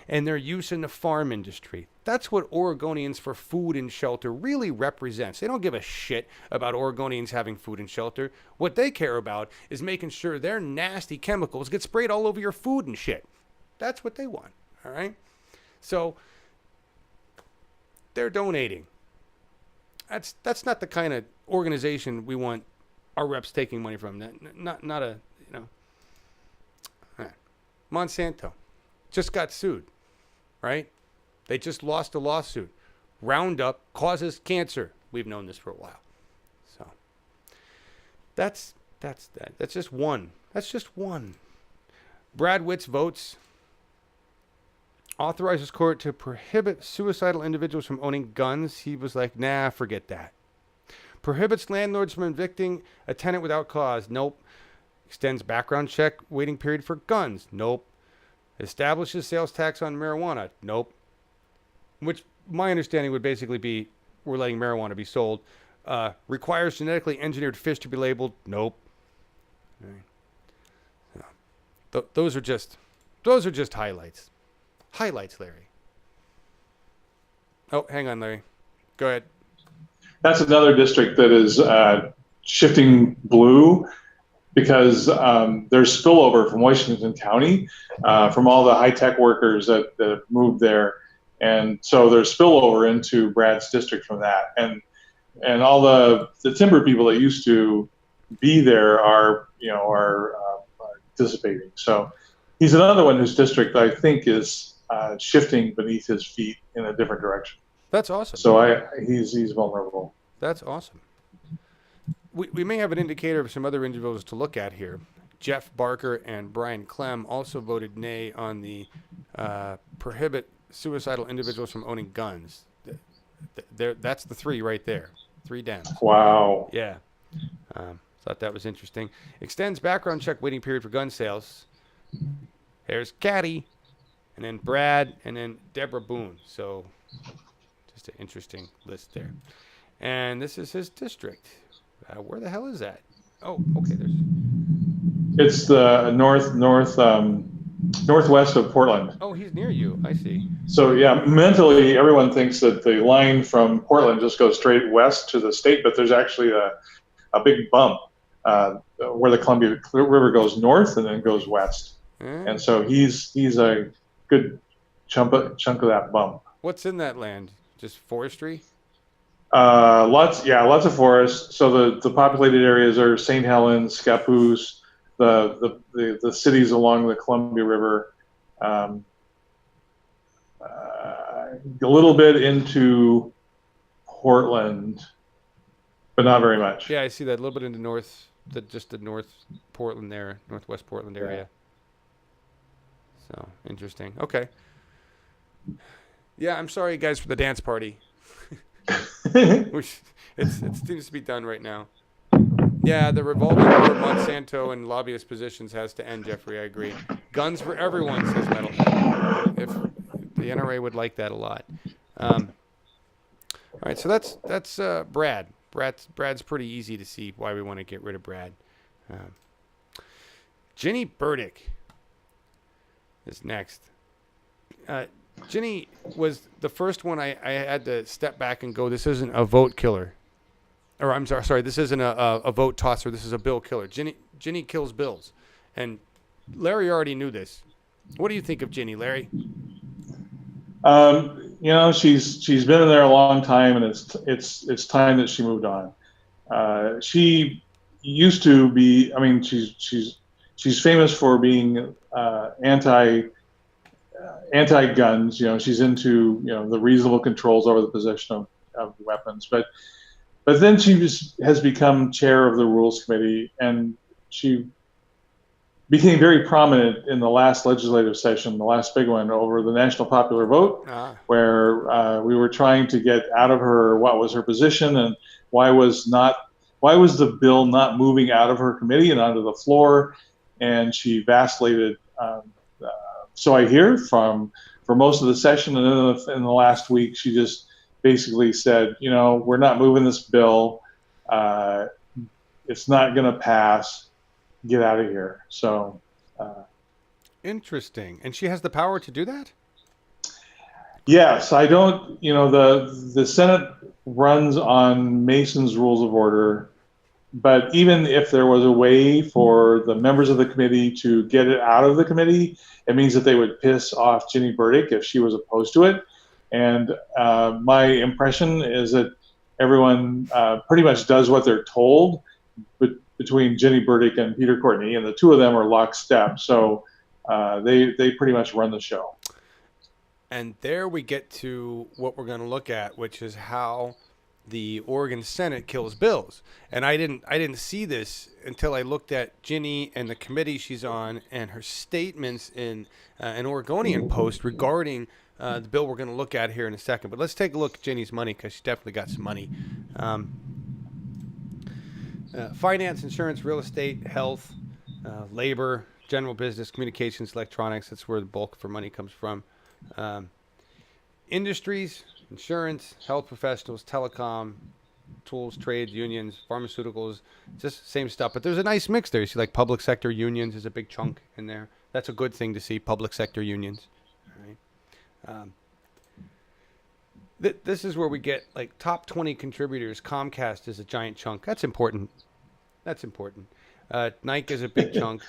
and their use in the farm industry. That's what Oregonians for Food and Shelter really represents. They don't give a shit about Oregonians having food and shelter. What they care about is making sure their nasty chemicals get sprayed all over your food and shit. That's what they want, all right? So they're donating. That's not the kind of organization we want our reps taking money from. Not a, Monsanto just got sued, right? They just lost a lawsuit. Roundup causes cancer. We've known this for a while. So that's that. That's just one. That's just one. Brad Witt's votes authorizes court to prohibit suicidal individuals from owning guns. He was like, nah, forget that. Prohibits landlords from evicting a tenant without cause. Nope. Extends background check waiting period for guns. Nope. Establishes sales tax on marijuana. Nope. Which my understanding would basically be we're letting marijuana be sold. Requires genetically engineered fish to be labeled. Nope. Those are just highlights. Highlights, Larry. Oh, hang on, Larry. Go ahead. That's another district that is shifting blue because there's spillover from Washington County from all the high-tech workers that moved there. and so there's spillover into Brad's district from that, and all the timber people that used to be there are dissipating. So he's another one whose district I think is shifting beneath his feet in a different direction. That's awesome. So he's vulnerable. That's awesome. We may have an indicator of some other individuals to look at here. Jeff Barker and Brian Clem also voted nay on the prohibit suicidal individuals from owning guns. That's the three right there. 3 Dems. Wow. Yeah. Thought that was interesting. Extends background check waiting period for gun sales. There's Caddy, and then Brad, and then Deborah Boone. So just an interesting list there. And this is his district. Where the hell is that? Oh, okay. It's the northwest of Portland. Oh, he's near you. I see. So yeah, mentally everyone thinks that the line from Portland just goes straight west to the state, but there's actually a big bump where the Columbia River goes north and then goes west. And so he's a good chunk of that bump. What's in that land? Just forestry? Lots of forests. So the populated areas are St. Helens, Scappoose, the cities along the Columbia River, a little bit into Portland, but not very much. Yeah, I see that a little bit into the North Portland there, Northwest Portland area. Yeah. So interesting. Okay. Yeah, I'm sorry, guys, for the dance party. It seems to be done right now. Yeah, the revolving door of Monsanto and lobbyist positions has to end, Jeffrey. I agree. Guns for everyone, says Metalhead. If the NRA would like that a lot. All right, so that's Brad. Brad's pretty easy to see why we want to get rid of Brad. Ginny Burdick is next. Ginny was the first one I had to step back and go, this isn't a vote killer. Or I'm sorry, this isn't a vote tosser. This is a bill killer. Ginny kills bills. And Larry already knew this. What do you think of Ginny, Larry? She's been in there a long time, and it's time that she moved on. She used to be, she's famous for being anti-guns. She's into the reasonable controls over the possession of weapons, but then she has become chair of the Rules Committee, and she became very prominent in the last legislative session, the last big one, over the national popular vote, where we were trying to get out of her what was her position and why was the bill not moving out of her committee and onto the floor, and she vacillated. So I hear for most of the session, and then in the last week, she just basically said, we're not moving this bill. It's not going to pass. Get out of here. So interesting. And she has the power to do that? Yes, I don't. The Senate runs on Mason's Rules of Order, but even if there was a way for the members of the committee to get it out of the committee, it means that they would piss off Ginny Burdick if she was opposed to it. And my impression is that everyone pretty much does what they're told, but between Ginny Burdick and Peter Courtney, and the two of them are lockstep. So they pretty much run the show. And there we get to what we're going to look at, which is how the Oregon Senate kills bills. And I didn't see this until I looked at Ginny and the committee she's on and her statements in an Oregonian Post regarding the bill we're going to look at here in a second. But let's take a look at Ginny's money, because she's definitely got some money. Finance, insurance, real estate, health, labor, general business, communications, electronics. That's where the bulk of her money comes from. Industries, insurance, health professionals, telecom, tools, trades, unions, pharmaceuticals, just same stuff. But there's a nice mix there. You see, like public sector unions is a big chunk in there. That's a good thing to see, public sector unions. All right. This is where we get like top 20 contributors. Comcast is a giant chunk. That's important. Nike is a big chunk.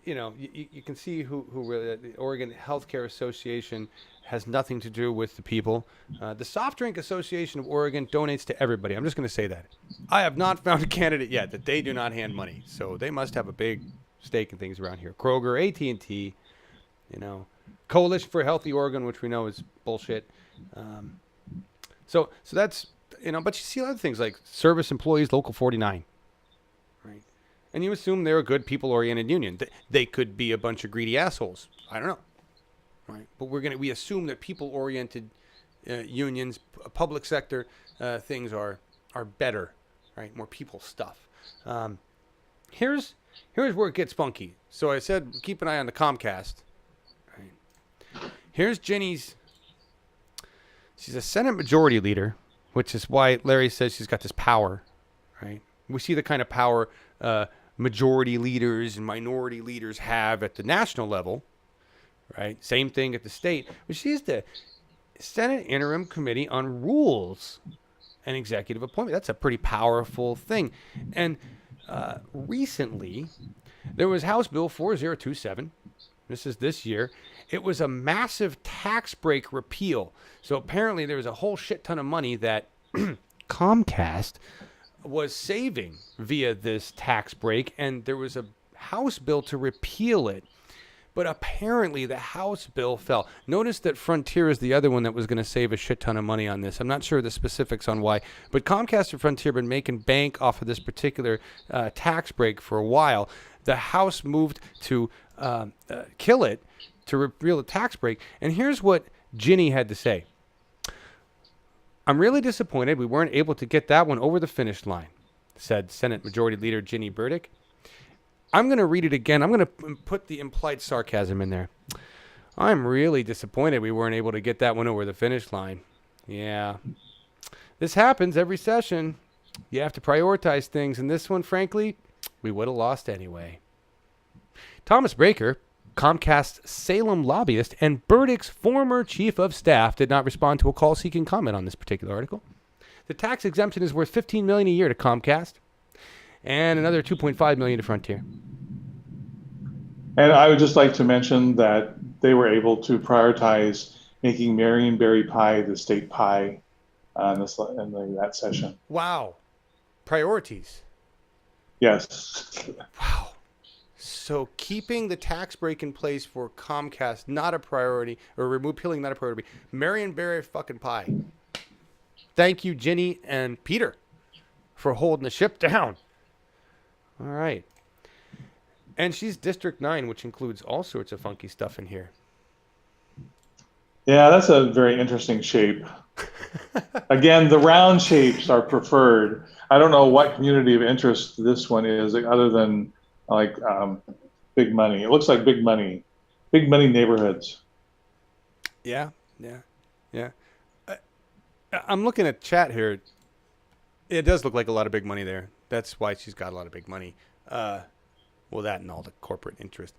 you can see who really, the Oregon Healthcare Association has nothing to do with the people. The Soft Drink Association of Oregon donates to everybody. I'm just going to say that. I have not found a candidate yet that they do not hand money. So they must have a big stake in things around here. Kroger, AT&T, Coalition for a Healthy Oregon, which we know is bullshit. So that's, but you see other things like Service Employees Local 49. Right. And you assume they're a good people-oriented union. They could be a bunch of greedy assholes. I don't know. Right. But we assume that people-oriented unions, public sector things are better, right? More people stuff. Here's where it gets funky. So I said keep an eye on the Comcast. Right. Here's Ginny's. She's a Senate Majority Leader, which is why Larry says she's got this power, right? We see the kind of power majority leaders and minority leaders have at the national level, right? Same thing at the state. But she's the Senate Interim Committee on Rules and Executive Appointment. That's a pretty powerful thing. And recently, there was House Bill 4027. This is this year. It was a massive tax break repeal. So apparently there was a whole shit ton of money that Comcast was saving via this tax break, and there was a House bill to repeal it. But apparently the House bill fell. Notice that Frontier is the other one that was going to save a shit ton of money on this. I'm not sure the specifics on why, but Comcast and Frontier have been making bank off of this particular tax break for a while. The House moved to kill it, to repeal the tax break. And here's what Ginny had to say. I'm really disappointed we weren't able to get that one over the finish line, said Senate Majority Leader Ginny Burdick. I'm going to read it again. I'm going to put the implied sarcasm in there. I'm really disappointed we weren't able to get that one over the finish line. Yeah. This happens every session. You have to prioritize things, and this one, frankly, we would have lost anyway. Thomas Baker, Comcast's Salem lobbyist and Burdick's former chief of staff, did not respond to a call seeking comment on this particular article. The tax exemption is worth $15 million a year to Comcast and another $2.5 million to Frontier. And I would just like to mention that they were able to prioritize making Marionberry pie the state pie in that session. Wow. Priorities. Yes. Wow. So keeping the tax break in place for Comcast, not a priority, or repealing, not a priority. Marionberry fucking pie. Thank you, Ginny and Peter, for holding the ship down. All right. And she's District 9, which includes all sorts of funky stuff in here. Yeah, that's a very interesting shape. Again, the round shapes are preferred. I don't know what community of interest this one is, other than like big money. It looks like big money neighborhoods. Yeah. I'm looking at chat here. It does look like a lot of big money there. That's why she's got a lot of big money. Well, that and all the corporate interest.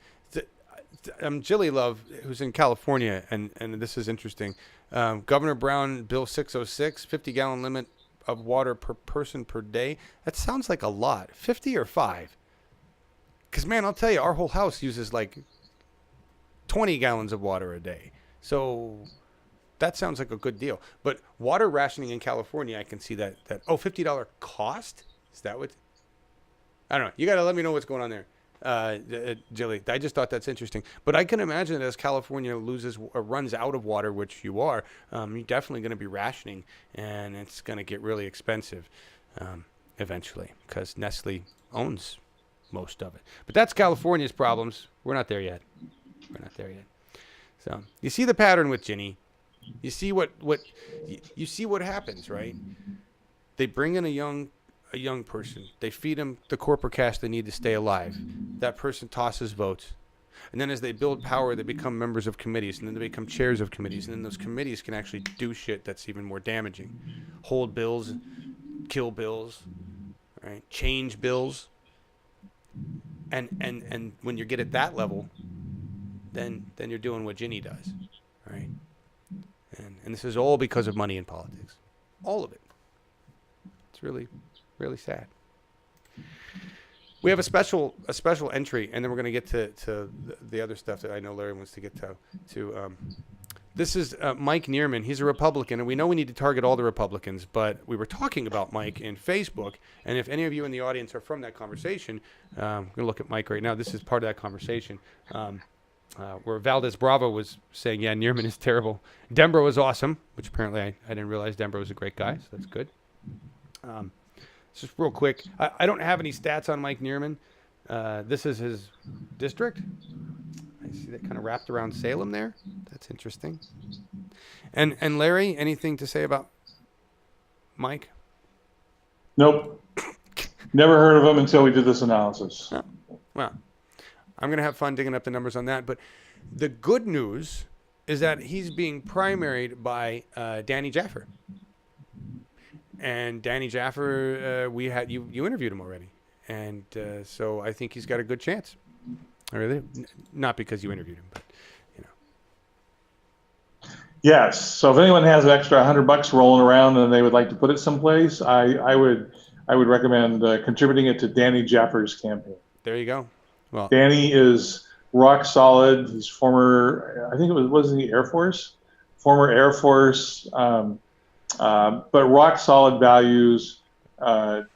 Jilly Love, who's in California, and this is interesting. Governor Brown, Bill 606, 50-gallon limit of water per person per day. That sounds like a lot. 50 or 5? Because, man, I'll tell you, our whole house uses like 20 gallons of water a day. So that sounds like a good deal. But water rationing in California, I can see that $50 cost? Is that what? I don't know. You got to let me know what's going on there, Jilly. I just thought that's interesting. But I can imagine that as California runs out of water, which you are, you're definitely going to be rationing, and it's going to get really expensive eventually because Nestle owns most of it. But that's California's problems. We're not there yet. So you see the pattern with Ginny. You see what happens, right? They bring in a young person. They feed them the corporate cash they need to stay alive. That person tosses votes. And then as they build power, they become members of committees, and then they become chairs of committees, and then those committees can actually do shit that's even more damaging. Hold bills, kill bills, right? Change bills. And when you get at that level, then you're doing what Ginny does, right? And this is all because of money in politics. All of it. It's really, really sad. We have a special entry, and then we're going to get to the other stuff that I know Larry wants to get to. This is Mike Neerman. He's a Republican, and we know we need to target all the Republicans, but we were talking about Mike in Facebook, and if any of you in the audience are from that conversation, I'm going to look at Mike right now. This is part of that conversation where Valdez Bravo was saying, yeah, Neerman is terrible. Denbrough was awesome, which apparently I didn't realize Denbrough was a great guy, so that's good. Just real quick, I don't have any stats on Mike Neerman. This is his district. I see that kind of wrapped around Salem there. That's interesting. And Larry, anything to say about Mike? Nope. Never heard of him until we did this analysis. Oh, well, I'm going to have fun digging up the numbers on that. But the good news is that he's being primaried by Danny Jaffer. And Danny Jaffer, you interviewed him already. And so I think he's got a good chance. Really? Not because you interviewed him, but Yes. So if anyone has an extra $100 rolling around and they would like to put it someplace, I would recommend contributing it to Danny Jaffer's campaign. There you go. Well, Danny is rock solid. He's former, I think it was in the Air Force, former Air Force, but rock solid values. I'm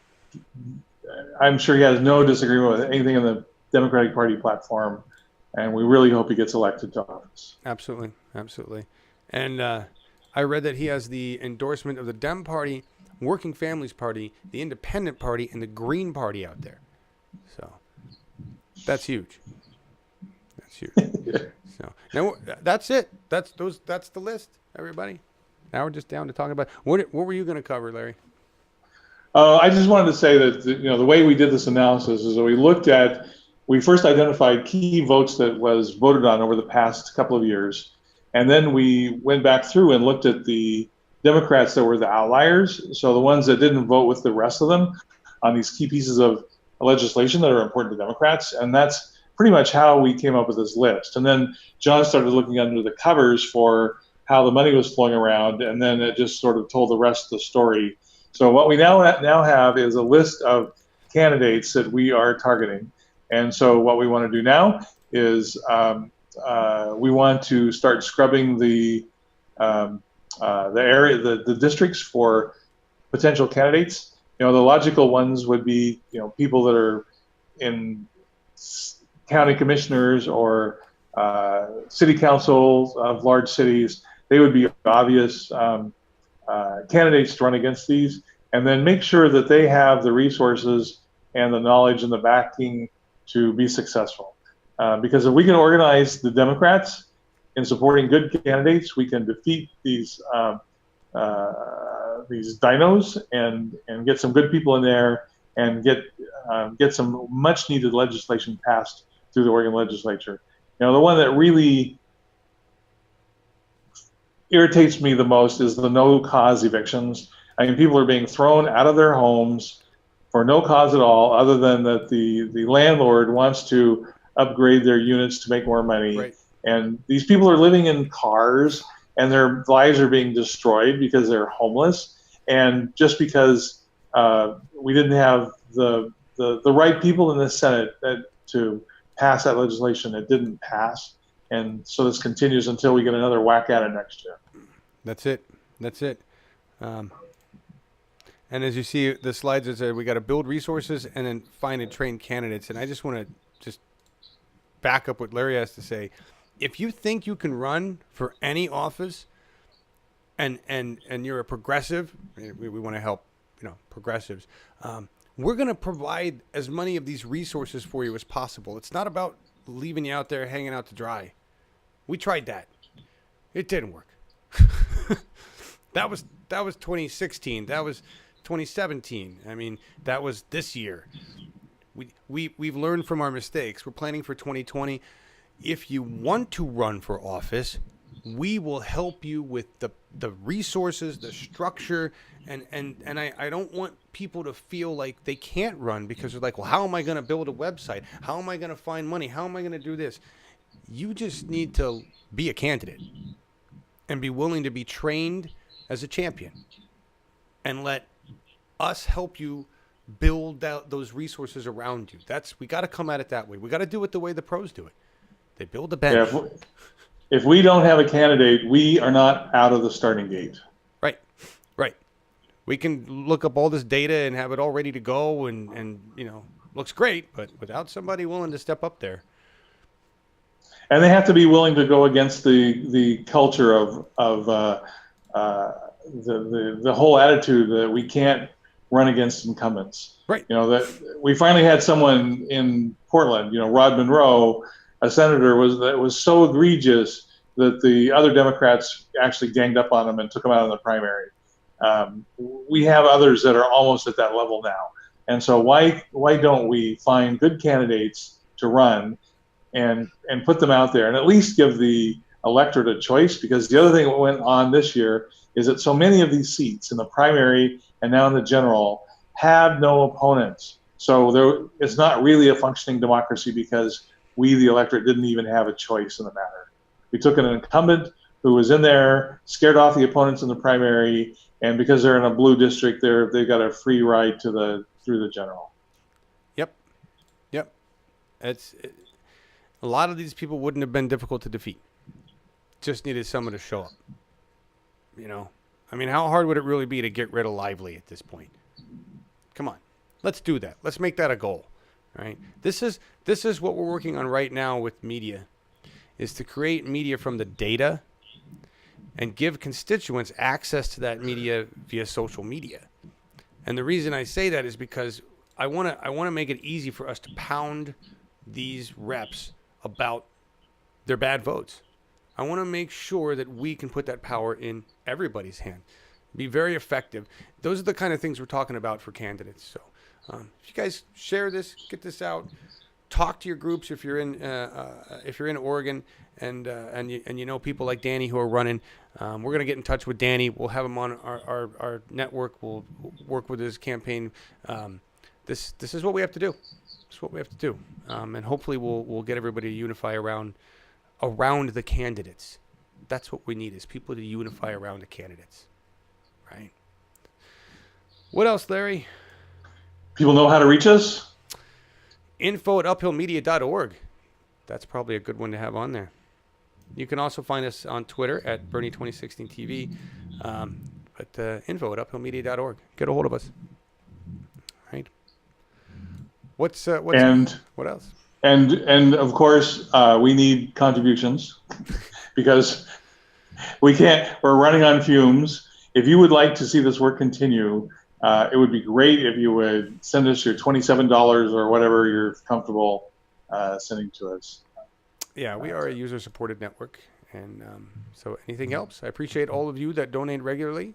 sure he has no disagreement with anything in the Democratic Party platform, and we really hope he gets elected to office. Absolutely. And I read that he has the endorsement of the Dem Party, Working Families Party, the Independent Party, and the Green Party out there. So that's huge. So now that's it. That's the list, everybody. Now we're just down to talking about what were you going to cover, Larry? I just wanted to say that the way we did this analysis is that we first identified key votes that was voted on over the past couple of years, and then we went back through and looked at the Democrats that were the outliers, so the ones that didn't vote with the rest of them on these key pieces of legislation that are important to Democrats, and that's pretty much how we came up with this list. And then John started looking under the covers for how the money was flowing around, and then it just sort of told the rest of the story. So what we now have is a list of candidates that we are targeting. And so what we want to do now is we want to start scrubbing the area, the districts for potential candidates. The logical ones would be people that are in county commissioners or city councils of large cities. They would be obvious candidates to run against these, and then make sure that they have the resources and the knowledge and the backing to be successful. Because if we can organize the Democrats in supporting good candidates, we can defeat these dinos and get some good people in there and get some much needed legislation passed through the Oregon legislature. The one that really irritates me the most is the no-cause evictions. I mean, people are being thrown out of their homes for no cause at all, other than that the landlord wants to upgrade their units to make more money. Right. And these people are living in cars, and their lives are being destroyed because they're homeless. And just because we didn't have the right people in the Senate to pass that legislation, it didn't pass. And so this continues until we get another whack at it next year. That's it. And as you see, the slides that said we got to build resources and then find and train candidates. And I just want to just back up what Larry has to say. If you think you can run for any office and you're a progressive, we want to help, progressives. We're going to provide as many of these resources for you as possible. It's not about leaving you out there hanging out to dry. We tried that. It didn't work. That was 2016. That was 2017. I mean, that was this year. We've learned from our mistakes. We're planning for 2020. If you want to run for office, we will help you with the resources, the structure, and I don't want people to feel like they can't run because they're like, well, how am I going to build a website? How am I going to find money? How am I going to do this? You just need to be a candidate and be willing to be trained as a champion and let us help you build out those resources around you. We got to come at it that way. We got to do it the way the pros do it. They build a bench. Yeah, if we don't have a candidate, we are not out of the starting gate. Right. Right. We can look up all this data and have it all ready to go and looks great, but without somebody willing to step up there. And they have to be willing to go against the culture of the whole attitude that we can't run against incumbents. Right. That we finally had someone in Portland, Rod Monroe, a senator, that was so egregious that the other Democrats actually ganged up on him and took him out of the primary. We have others that are almost at that level now. And so why don't we find good candidates to run and put them out there and at least give the electorate a choice? Because the other thing that went on this year is that so many of these seats in the primary and now in the general have no opponents. So it's not really a functioning democracy because we, the electorate, didn't even have a choice in the matter. We took an incumbent who was in there, scared off the opponents in the primary, and because they're in a blue district, they've got a free ride through the general. Yep. A lot of these people wouldn't have been difficult to defeat. Just needed someone to show up. How hard would it really be to get rid of Lively at this point? Come on, let's do that. Let's make that a goal. All right. This is what we're working on right now with media, is to create media from the data and give constituents access to that media via social media. And the reason I say that is because I want to make it easy for us to pound these reps about their bad votes. I want to make sure that we can put that power in everybody's hand. Be very effective. Those are the kind of things we're talking about for candidates. So if you guys share this, get this out, talk to your groups if you're in Oregon and you know people like Danny who are running. We're going to get in touch with Danny. We'll have him on our network. We'll work with his campaign. This is what we have to do. This is what we have to do. And hopefully we'll get everybody to unify around the candidates. That's what we need, is people to unify around the candidates. Right? What else, Larry? People know how to reach us? info@uphillmedia.org. That's probably a good one to have on there. You can also find us on Twitter at Bernie2016TV. But info@uphillmedia.org. Get a hold of us. Right? What else? And of course, we need contributions because we're running on fumes. If you would like to see this work continue, it would be great if you would send us your $27 or whatever you're comfortable sending to us. Yeah, we are a user-supported network, and so anything helps. I appreciate all of you that donate regularly.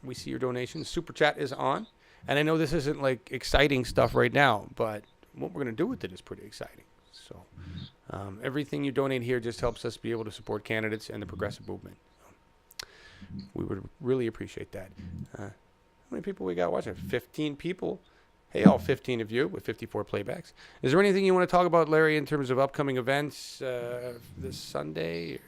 We see your donations. Super Chat is on, and I know this isn't like exciting stuff right now, but what we're going to do with it is pretty exciting. So everything you donate here just helps us be able to support candidates and the progressive movement. We would really appreciate that. How many people we got watching? 15 people. Hey, all 15 of you with 54 playbacks. Is there anything you want to talk about, Larry, in terms of upcoming events this Sunday?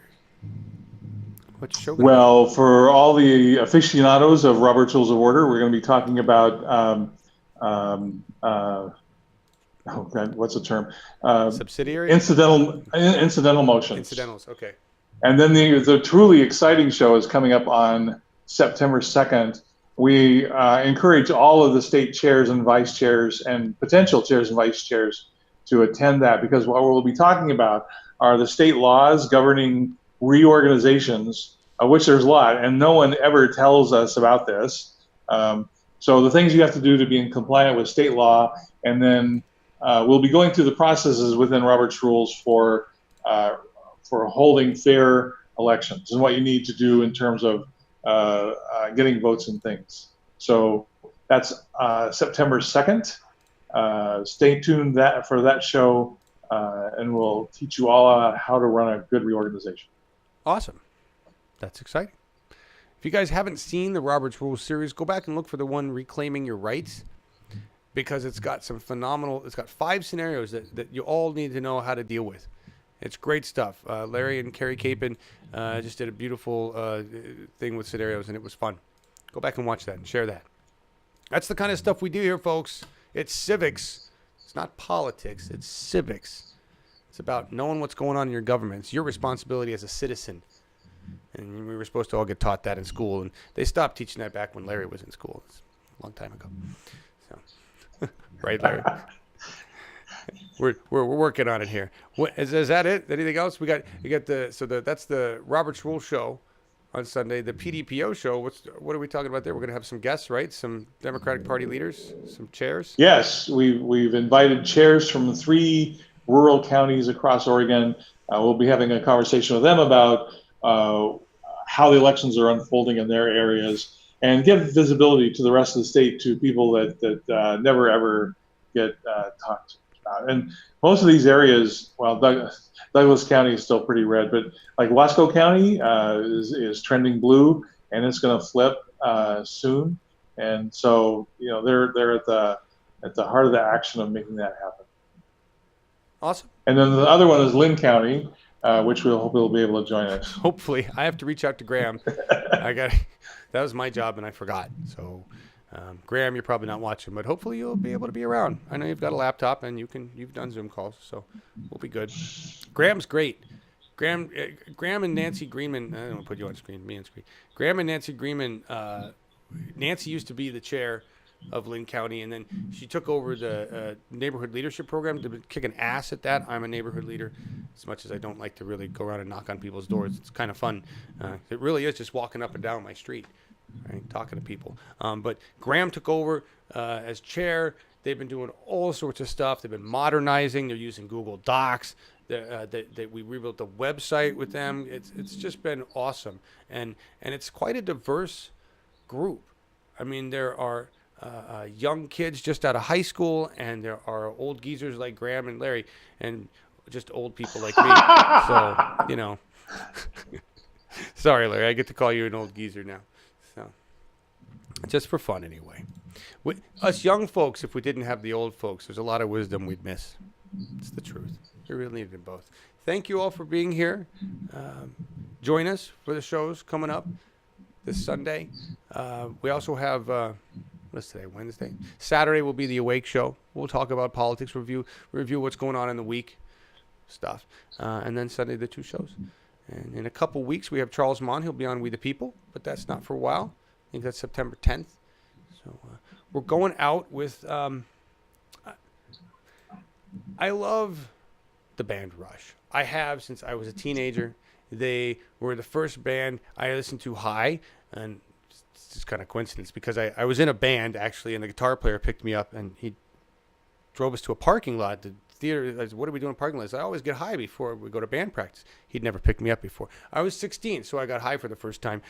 What's show? Well, for all the aficionados of Robert's Rules of Order, we're going to be talking about oh God, what's the term? Subsidiary? Incidental motions. Incidentals, okay. And then the truly exciting show is coming up on September 2nd. We encourage all of the state chairs and vice chairs and potential chairs and vice chairs to attend that, because what we'll be talking about are the state laws governing reorganizations, of which there's a lot, and no one ever tells us about this. So the things you have to do to be in compliant with state law, and then we'll be going through the processes within Robert's Rules for holding fair elections and what you need to do in terms of getting votes and things. So that's September 2nd. Stay tuned for that show, and we'll teach you all how to run a good reorganization. Awesome. That's exciting. If you guys haven't seen the Robert's Rules series, go back and look for the one Reclaiming Your Rights, because it's got some it's got 5 scenarios that you all need to know how to deal with. It's great stuff. Larry and Carrie Capon just did a beautiful thing with scenarios, and it was fun. Go back and watch that and share that. That's the kind of stuff we do here, folks. It's civics. It's not politics. It's civics. It's about knowing what's going on in your government. It's your responsibility as a citizen. And we were supposed to all get taught that in school. And they stopped teaching that back when Larry was in school. It's a long time ago. So, right, Larry? We're working on it here. Is that it? Anything else? That's the Robert's Rule show on Sunday. The PDPO show. What are we talking about there? We're going to have some guests, right? Some Democratic Party leaders, some chairs. Yes, we've invited chairs from 3 rural counties across Oregon. We'll be having a conversation with them about how the elections are unfolding in their areas, and give visibility to the rest of the state, to people that never ever get talked about. And most of these areas, well, Douglas County is still pretty red, but like Wasco County is trending blue, and it's going to flip soon. And so, they're at the heart of the action of making that happen. Awesome. And then the other one is Lynn County, which we'll hope will be able to join us. Hopefully. I have to reach out to Graham. That was my job and I forgot. So, Graham, you're probably not watching, but hopefully you'll be able to be around. I know you've got a laptop and you've done Zoom calls, so we'll be good. Graham's great. Graham and Nancy Greenman. I don't want to put you on screen. Me on screen. Graham and Nancy Greenman. Nancy used to be the chair of Lynn County, and then she took over the neighborhood leadership program. They've been kicking ass at that. I'm a neighborhood leader, as much as I don't like to really go around and knock on people's doors. It's kind of fun. It really is just walking up and down my street, right, talking to people. But Graham took over as chair. They've been doing all sorts of stuff. They've been modernizing. They're using Google Docs. We rebuilt the website with them. It's just been awesome, and it's quite a diverse group. I mean, there are young kids just out of high school, and there are old geezers like Graham and Larry, and just old people like me. So, sorry, Larry, I get to call you an old geezer now. So, just for fun anyway. Us young folks, if we didn't have the old folks, there's a lot of wisdom we'd miss. It's the truth. We really need them both. Thank you all for being here. Join us for the shows coming up this Sunday. We also have, what's today, Wednesday? Saturday will be the Awake Show. We'll talk about politics, review what's going on in the week, stuff. And then Sunday, the 2 shows. And in a couple weeks, we have Charles Mon. He'll be on We the People, but that's not for a while. I think that's September 10th. So we're going out with, I love the band Rush. I have since I was a teenager. They were the first band I listened to high, and it's just kind of coincidence because I was in a band actually, and the guitar player picked me up and he drove us to a parking lot. The theater, I said, what are we doing in the parking lot? I said, I always get high before we go to band practice. He'd never picked me up before. I was 16, so I got high for the first time.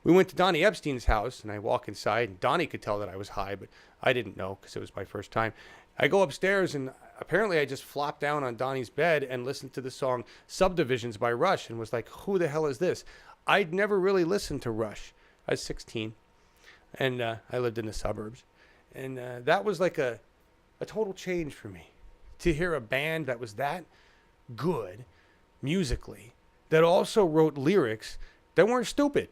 We went to Donnie Epstein's house, and I walk inside, and Donnie could tell that I was high, but I didn't know because it was my first time. I go upstairs, and apparently I just flopped down on Donnie's bed and listened to the song Subdivisions by Rush and was like, who the hell is this? I'd never really listened to Rush. I was 16, and I lived in the suburbs. And that was like a total change for me, to hear a band that was that good musically, that also wrote lyrics that weren't stupid.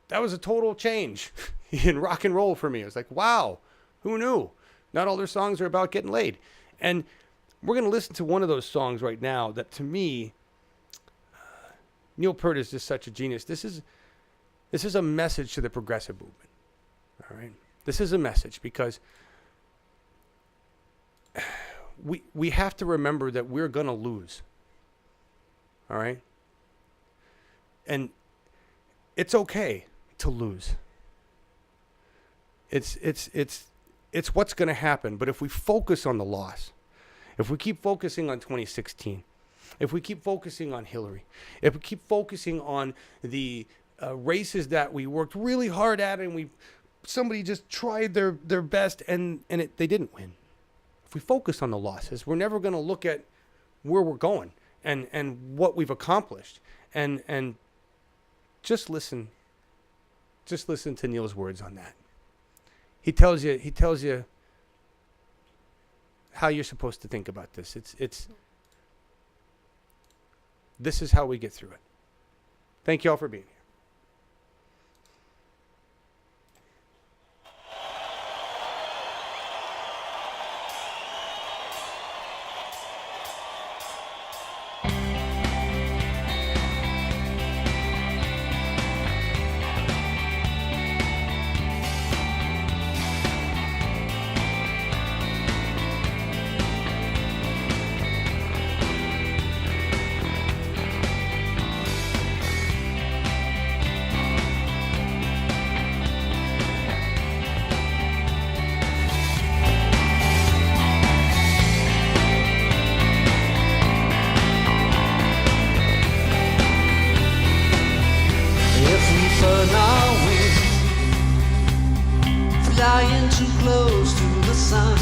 That was a total change in rock and roll for me. It was like, wow, who knew? Not all their songs are about getting laid. And we're going to listen to one of those songs right now that, to me, Neil Peart is just such a genius. This is a message to the progressive movement. All right? This is a message because we have to remember that we're going to lose. All right? And it's okay to lose. It's what's going to happen. But if we focus on the loss, if we keep focusing on 2016, if we keep focusing on Hillary, if we keep focusing on the races that we worked really hard at and somebody just tried their best and they didn't win. If we focus on the losses, we're never going to look at where we're going and what we've accomplished. And just listen to Neil's words on that. He tells you how you're supposed to think about this. This is how we get through it. Thank you all for being here. too close to the sun.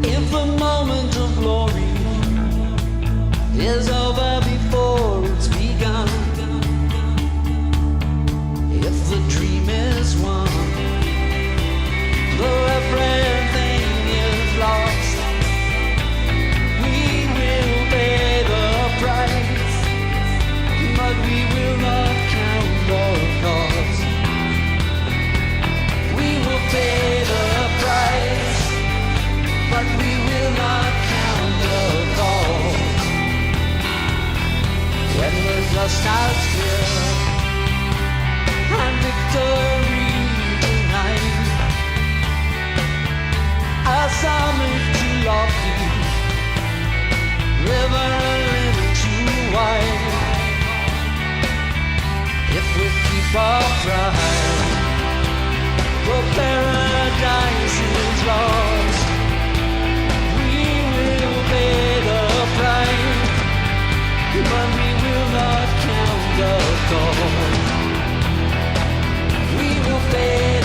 If the moment of glory is over before it's begun, if the dream is won, though everything is lost, we will pay the price, but we will not count the cost. We will pay the price, but we will not count the cost. When the dust has cleared and victory tonight, a summit too lofty, river a little too wide. If we keep our pride, for paradise is lost, we will pay the price, but we will not count the cost. We will pay